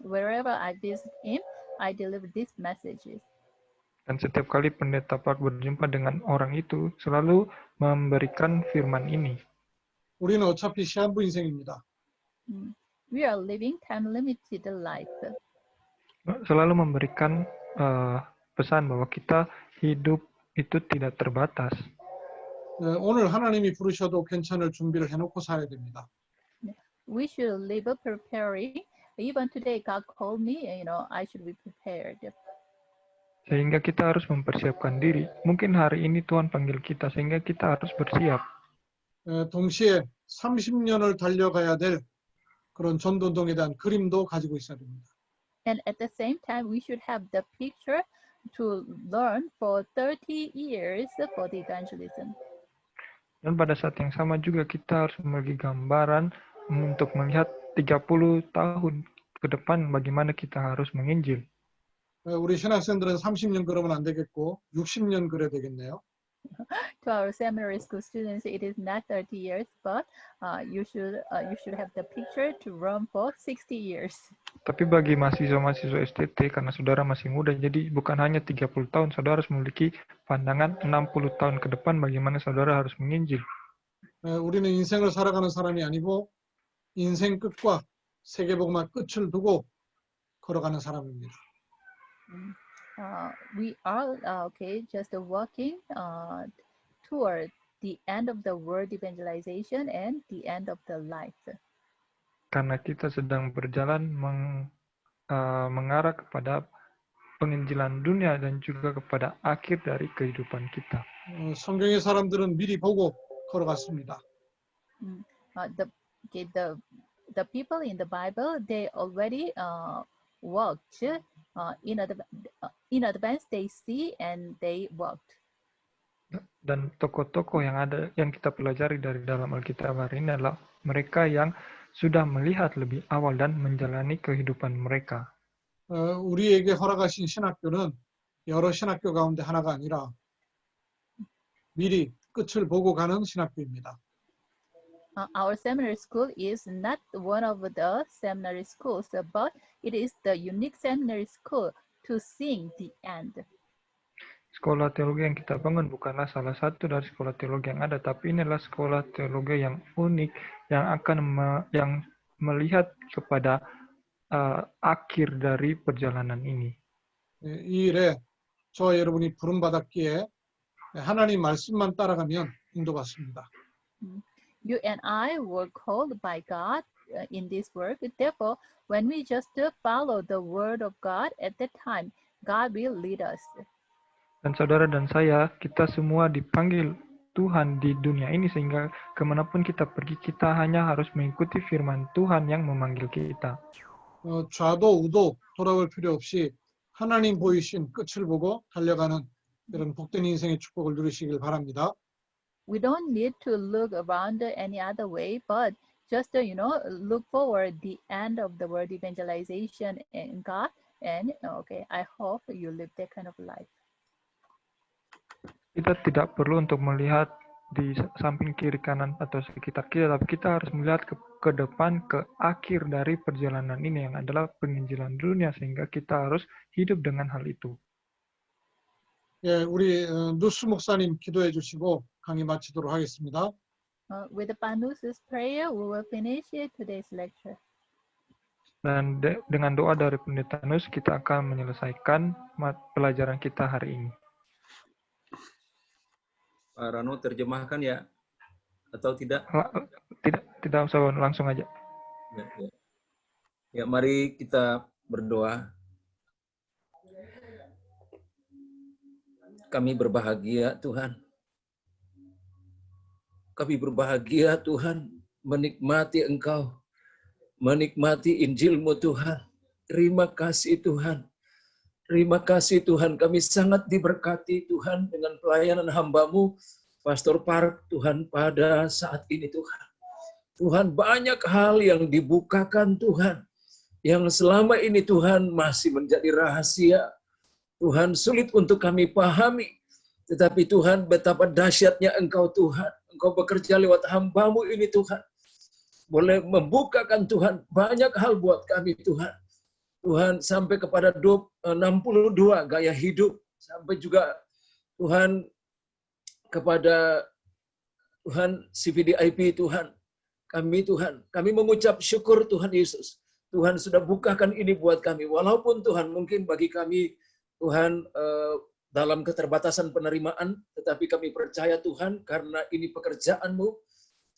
Wherever I visit him, I deliver these messages. Dan setiap kali pendeta Park berjumpa dengan orang itu, selalu memberikan firman ini. 우리는 어차피 시한부 인생입니다. We are living time-limited life. Selalu memberikan pesan bahwa kita hidup itu tidak terbatas. 오늘 하나님이 부르셔도 괜찮을 준비를 해놓고 살아야 됩니다. We should live preparing. Even today, God called me. I should be prepared. Sehingga kita harus mempersiapkan diri. Mungkin hari ini Tuhan panggil kita, sehingga kita harus bersiap. 동시에 30년을 달려가야 될 그런 전도운동에 대한 그림도 가지고 있어야 됩니다. And at the same time, we should have the picture to learn for 30 years for the evangelism. Dan pada saat yang sama juga kita harus memiliki gambaran untuk melihat 30 tahun ke depan bagaimana kita harus menginjil. 우리 신학생들은 30년 그러면 안 되겠고 60년 그래야 되겠네요. To our seminary school students, it is not 30 years, but you should have the picture to run for 60 years. Tapi bagi mahasiswa-mahasiswa STT, karena saudara masih muda, jadi bukan hanya 30 tahun, saudara harus memiliki pandangan 60 tahun ke depan bagaimana saudara harus menginjil. 우리는 인생을 살아가는 사람이 아니고 인생 끝과 세계복음화 끝을 두고 걸어가는 사람입니다. We are just walking toward the end of the world evangelization and the end of the life. Karena kita sedang berjalan mengarah kepada penginjilan dunia dan juga kepada akhir dari kehidupan kita. 성경의 사람들은 미리 보고 걸어갔습니다. The people in the Bible, they already walked in advance. They see and they walked. Dan tokoh-tokoh yang kita pelajari dari dalam Alkitab hari ini adalah mereka yang sudah melihat lebih awal dan menjalani kehidupan mereka. 우리에게 허락하신 신학교는 여러 신학교 가운데 하나가 아니라 미리 끝을 보고 가는 신학교입니다. Our seminary school is not one of the seminary schools, but it is the unique seminary school to seeing the end. Sekolah teologi yang kita bangun bukanlah salah satu dari sekolah teologi yang ada, tapi inilah sekolah teologi yang unik yang akan yang melihat kepada akhir dari perjalanan ini. 이 일에 저와 여러분이 부름받았기에 하나님 말씀만 따라가면 인도받습니다. You and I were called by God in this work. Therefore, when we just follow the word of God at that time, God will lead us. Dan saudara dan saya, kita semua dipanggil Tuhan di dunia ini sehingga kemanapun kita pergi, kita hanya harus mengikuti firman Tuhan yang memanggil kita. 좌도 우도 돌아볼 필요 없이 하나님 보이신 끝을 보고 달려가는 이런 복된 인생의 축복을 누리시길 바랍니다. We don't need to look around any other way, but just look forward the end of the word evangelization in God. And okay, I hope you live that kind of life. Kita tidak perlu untuk melihat di samping kiri kanan atau sekitar kita, tapi kita harus melihat ke depan, ke akhir dari perjalanan ini yang adalah penginjilan dunia, sehingga kita harus hidup dengan hal itu. 예, 우리 누스 목사님 기도해 주시고 강의 마치도록 하겠습니다. With the Panus's prayer, we will finish today's lecture. Dan dengan doa dari Pendeta Nus, kita akan menyelesaikan pelajaran kita hari ini. Pak Rano terjemahkan ya, atau tidak? Tidak usah, langsung aja. Ya, mari kita berdoa. Kami berbahagia Tuhan. Kami berbahagia Tuhan menikmati Engkau, menikmati Injil-Mu Tuhan. Terima kasih Tuhan. Terima kasih Tuhan, kami sangat diberkati Tuhan dengan pelayanan hamba-Mu, Pastor Park Tuhan pada saat ini Tuhan. Tuhan, banyak hal yang dibukakan Tuhan, yang selama ini Tuhan masih menjadi rahasia. Tuhan, sulit untuk kami pahami, tetapi Tuhan, betapa dahsyatnya Engkau Tuhan. Engkau bekerja lewat hamba-Mu ini Tuhan. Boleh membukakan Tuhan banyak hal buat kami Tuhan. Tuhan, sampai kepada 62 gaya hidup, sampai juga Tuhan kepada Tuhan CVDIP Tuhan. Kami mengucap syukur Tuhan Yesus. Tuhan sudah bukakan ini buat kami. Walaupun Tuhan mungkin bagi kami Tuhan dalam keterbatasan penerimaan, tetapi kami percaya Tuhan karena ini pekerjaan-Mu.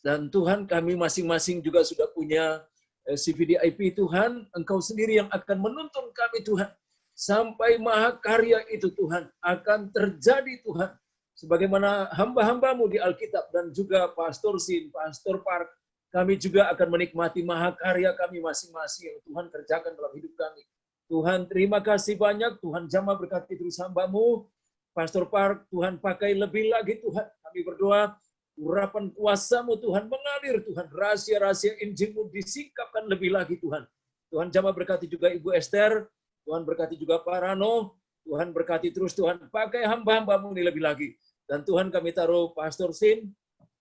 Dan Tuhan, kami masing-masing juga sudah punya CVDIP Tuhan. Engkau sendiri yang akan menuntun kami Tuhan. Sampai mahakarya itu Tuhan akan terjadi Tuhan. Sebagaimana hamba-hamba-Mu di Alkitab dan juga Pastor Sin, Pastor Park, kami juga akan menikmati mahakarya kami masing-masing yang Tuhan kerjakan dalam hidup kami. Tuhan, terima kasih banyak. Tuhan jamah berkati terus hamba-Mu. Pastor Park, Tuhan pakai lebih lagi Tuhan. Kami berdoa, urapan kuasa-Mu Tuhan mengalir Tuhan. Rahasia-rahasia Injil-Mu disingkapkan lebih lagi Tuhan. Tuhan jamah berkati juga Ibu Esther. Tuhan berkati juga Pak Rano. Tuhan berkati terus Tuhan. Pakai hamba-hamba-Mu ini lebih lagi. Dan Tuhan kami taruh Pastor Sin.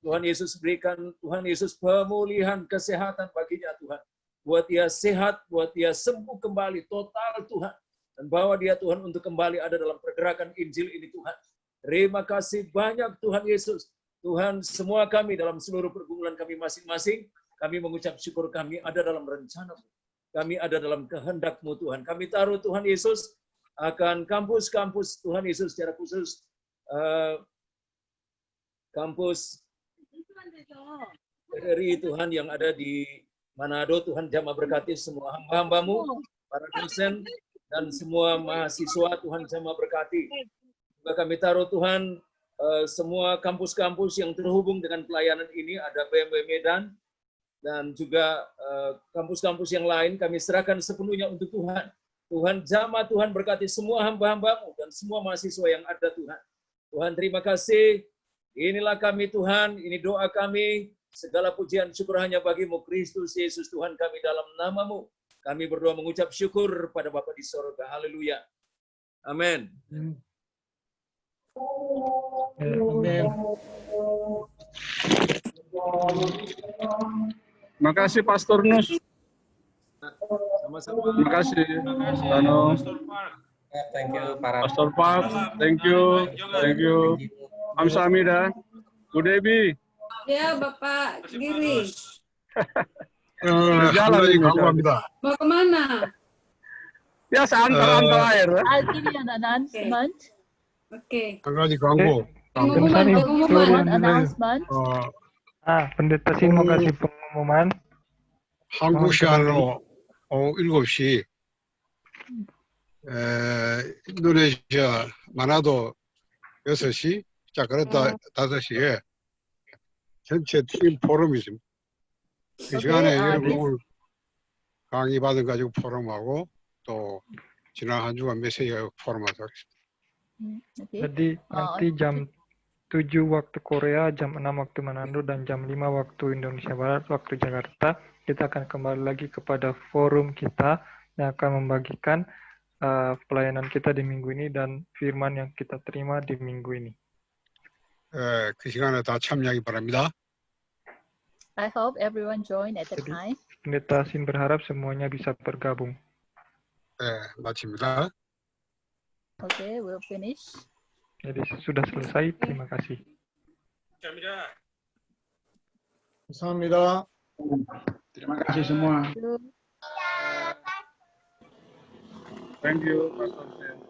Tuhan Yesus berikan, Tuhan Yesus pemulihan kesehatan baginya Tuhan. Buat dia sehat, buat dia sembuh kembali, total Tuhan. Dan bawa dia Tuhan untuk kembali ada dalam pergerakan Injil ini Tuhan. Terima kasih banyak Tuhan Yesus. Tuhan, semua kami dalam seluruh pergumulan kami masing-masing, kami mengucap syukur kami ada dalam rencana-Mu. Kami ada dalam kehendak-Mu Tuhan. Kami taruh Tuhan Yesus akan kampus-kampus Tuhan Yesus secara khusus. Kampus dari Tuhan yang ada di Manado, Tuhan jamah berkati semua hamba-hamba-Mu, para dosen, dan semua mahasiswa, Tuhan jamah berkati. Juga kami taruh Tuhan, semua kampus-kampus yang terhubung dengan pelayanan ini, ada BMW Medan, dan juga kampus-kampus yang lain, kami serahkan sepenuhnya untuk Tuhan. Tuhan jamah, Tuhan berkati semua hamba-hamba-Mu, dan semua mahasiswa yang ada Tuhan. Tuhan terima kasih, inilah kami Tuhan, ini doa kami, segala pujian syukur hanya bagi-Mu, Kristus Yesus Tuhan kami dalam nama-Mu. Kami berdoa mengucap syukur pada Bapa di sorga. Haleluya. Amin. 아멘. Makasih Pastor Nus. Sama-sama. Terima kasih. Rano. Thank you para Pastor Park. Thank you. Thank you. Amsamida. Bu Debi. Ya, Bapak Giri. Jalan ini. Mau kemana? Ya, antar air. I'll give you an announcement. Oke. 한 가지 광고. Pengumuman, Sari, pengumuman. One announcement. Pendeta Sin mau kasih pengumuman. 한국 시간으로 오후 7시 인도네시아 마나도 6시 자카르타 5시에 전체 팀 포럼이 있습니다. 그 시간에 여러분 오늘 강의 받은 가지고 포럼하고 또 지난 한 주간 메시지가 포럼하도록 하겠습니다. Okay. Jadi nanti jam 7 waktu Korea, jam 6 waktu Manado, dan jam 5 waktu Indonesia Barat, waktu Jakarta, kita akan kembali lagi kepada forum kita yang akan membagikan pelayanan kita di minggu ini dan firman yang kita terima di minggu ini. 그 시간에 다 참여하기 바랍니다. I hope everyone join at the Jadi, time. Pendeta Sin berharap semuanya bisa bergabung. 마칩니다. Okay, we'll finish. Jadi sudah selesai, terima kasih. 감사합니다. Terima kasih semua. Ya. Thank you, Pastor Sen.